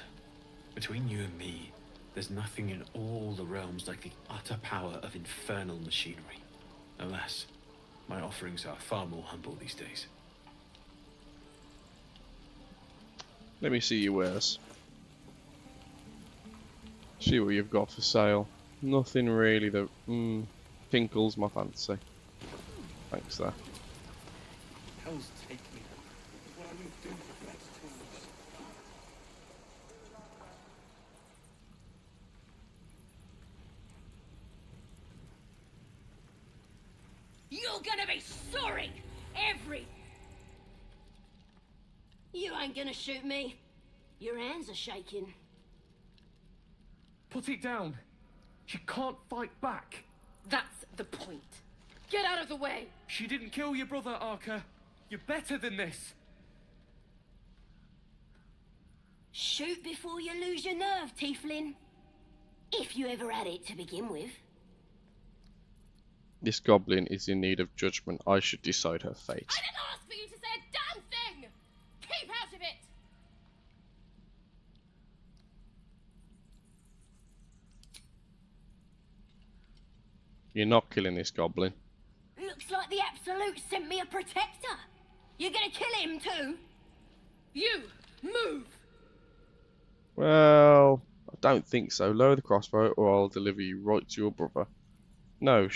between you and me, there's nothing in all the realms like the utter power of infernal machinery. Alas, my offerings are far more humble these days. Let me see your wares. See what you've got for sale. Nothing really that tinkles my fancy. Thanks there. Hells take me. What are you doing with that tools? You're gonna be sorry! You ain't gonna shoot me. Your hands are shaking. Put it down. She can't fight back. That's the point. Get out of the way! She didn't kill your brother, Arca. You're better than this. Shoot before you lose your nerve, Tieflin. If you ever had it to begin with. This goblin is in need of judgment. I should decide her fate. I didn't ask for you to say a damn thing! Keep out of it! You're not killing this goblin. Looks like the Absolute sent me a protector. You're gonna kill him too? You! Move! Well, I don't think so. Lower the crossbow or I'll deliver you right to your brother. No,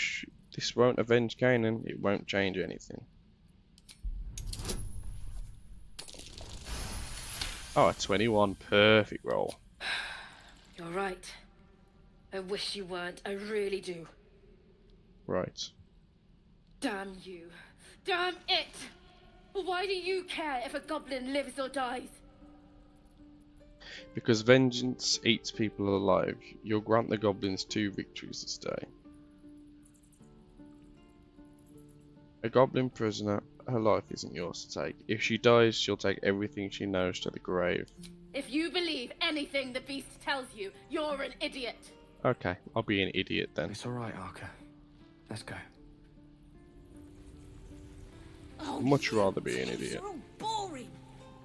this won't avenge Canaan. It won't change anything. Oh, a 21. Perfect roll. You're right. I wish you weren't. I really do. Right. Damn you. Damn it! Why do you care if a goblin lives or dies? Because vengeance eats people alive, you'll grant the goblins 2 victories this day. A goblin prisoner, her life isn't yours to take. If she dies, she'll take everything she knows to the grave. If you believe anything the beast tells you, you're an idiot. Okay, I'll be an idiot then. It's alright, Arca. Let's go. I'd much rather be an idiot. You're all boring.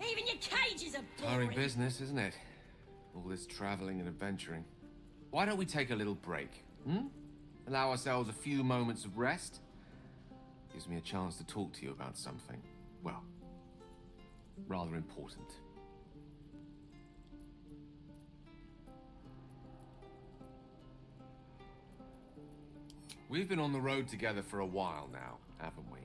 Even your cages are Tiring boring. business, isn't it? All this traveling and adventuring. Why don't we take a little break? Allow ourselves a few moments of rest? Gives me a chance to talk to you about something, well, rather important. We've been on the road together for a while now, haven't we?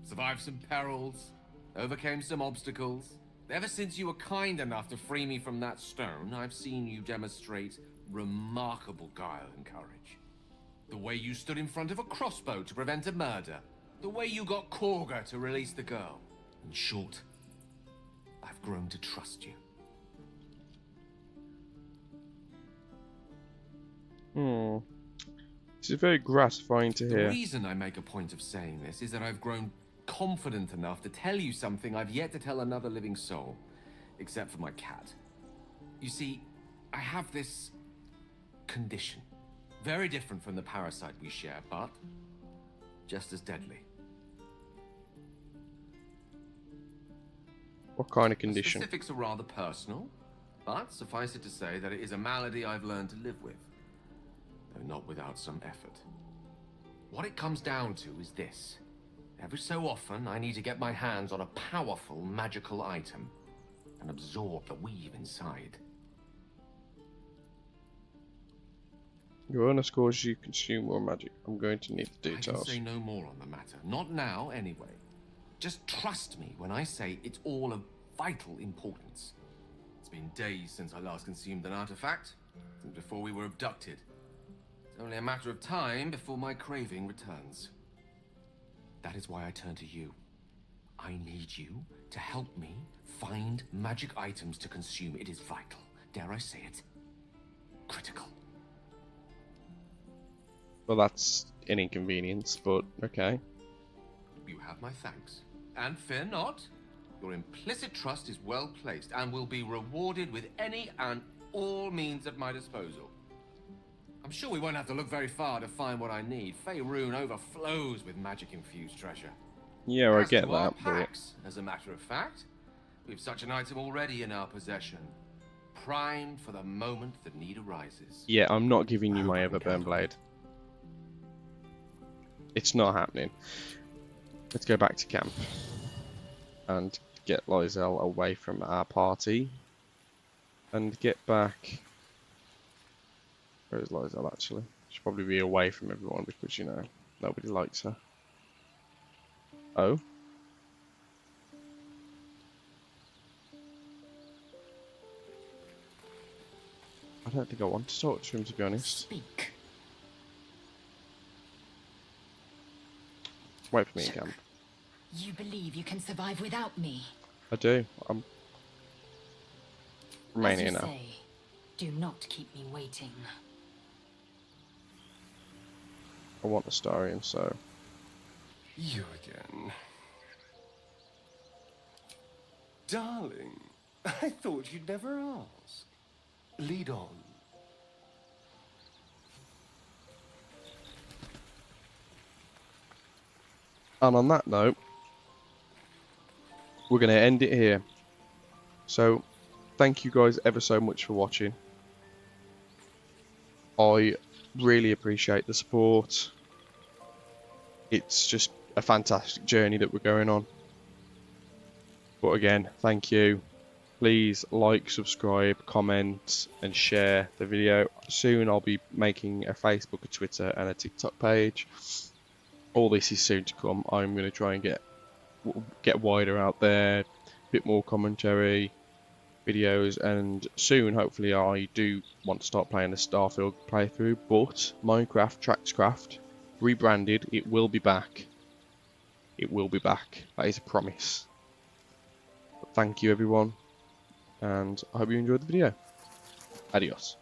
Survived some perils, overcame some obstacles. Ever since you were kind enough to free me from that stone, I've seen you demonstrate remarkable guile and courage. The way you stood in front of a crossbow to prevent a murder. The way you got Korga to release the girl. In short, grown to trust you. This is very gratifying to The hear. reason I make a point of saying this is that I've grown confident enough to tell you something I've yet to tell another living soul, except for my cat. You see, I have this condition. Very different from the parasite we share, but just as deadly. What kind of The condition? specifics are rather personal, but suffice it to say that it is a malady I've learned to live with, though not without some effort. What it comes down to is this. Every so often, I need to get my hands on a powerful magical item and absorb the weave inside. Your illness causes you to consume more magic. I'm going to need the I can details. say no more on the matter. Not now, anyway. Just trust me when I say it's all of vital importance. It's been days since I last consumed an artifact, since before we were abducted. It's only a matter of time before my craving returns. That is why I turn to you. I need you to help me find magic items to consume. It is vital. Dare I say it? Critical. Well, that's an inconvenience, but okay. You have my thanks. And fear not, your implicit trust is well placed and will be rewarded with any and all means at my disposal. I'm sure we won't have to look very far to find what I need. Faerun overflows with magic-infused treasure. Yeah, I As get to our that, but packs, as a matter of fact, we've such an item already in our possession, primed for the moment the need arises. yeah, I'm not giving you my Everburn blade. It's not happening. Let's go back to camp and get Lizelle away from our party and get back. Where is Lizelle actually? She'll probably be away from everyone because, you know, nobody likes her. Oh? I don't think I want to talk to him, to be honest. Speak. Wait for me in camp. You believe you can survive without me? I do. I'm remaining As you now. say, do not keep me waiting. I want the Starian, so You again. Darling, I thought you'd never ask. Lead on. and on that note, we're going to end it here. So, thank you guys ever so much for watching. I really appreciate the support. It's just a fantastic journey that we're going on. But again, thank you. Please like, subscribe, comment and share the video. Soon I'll be making a Facebook, a Twitter and a TikTok page. All this is soon to come. I'm going to try and get wider out there, a bit more commentary videos, and soon hopefully I do want to start playing the Starfield playthrough. But Minecraft Traxcraft rebranded, it will be back. It will be back. That is a promise. But thank you everyone, and I hope you enjoyed the video. Adios.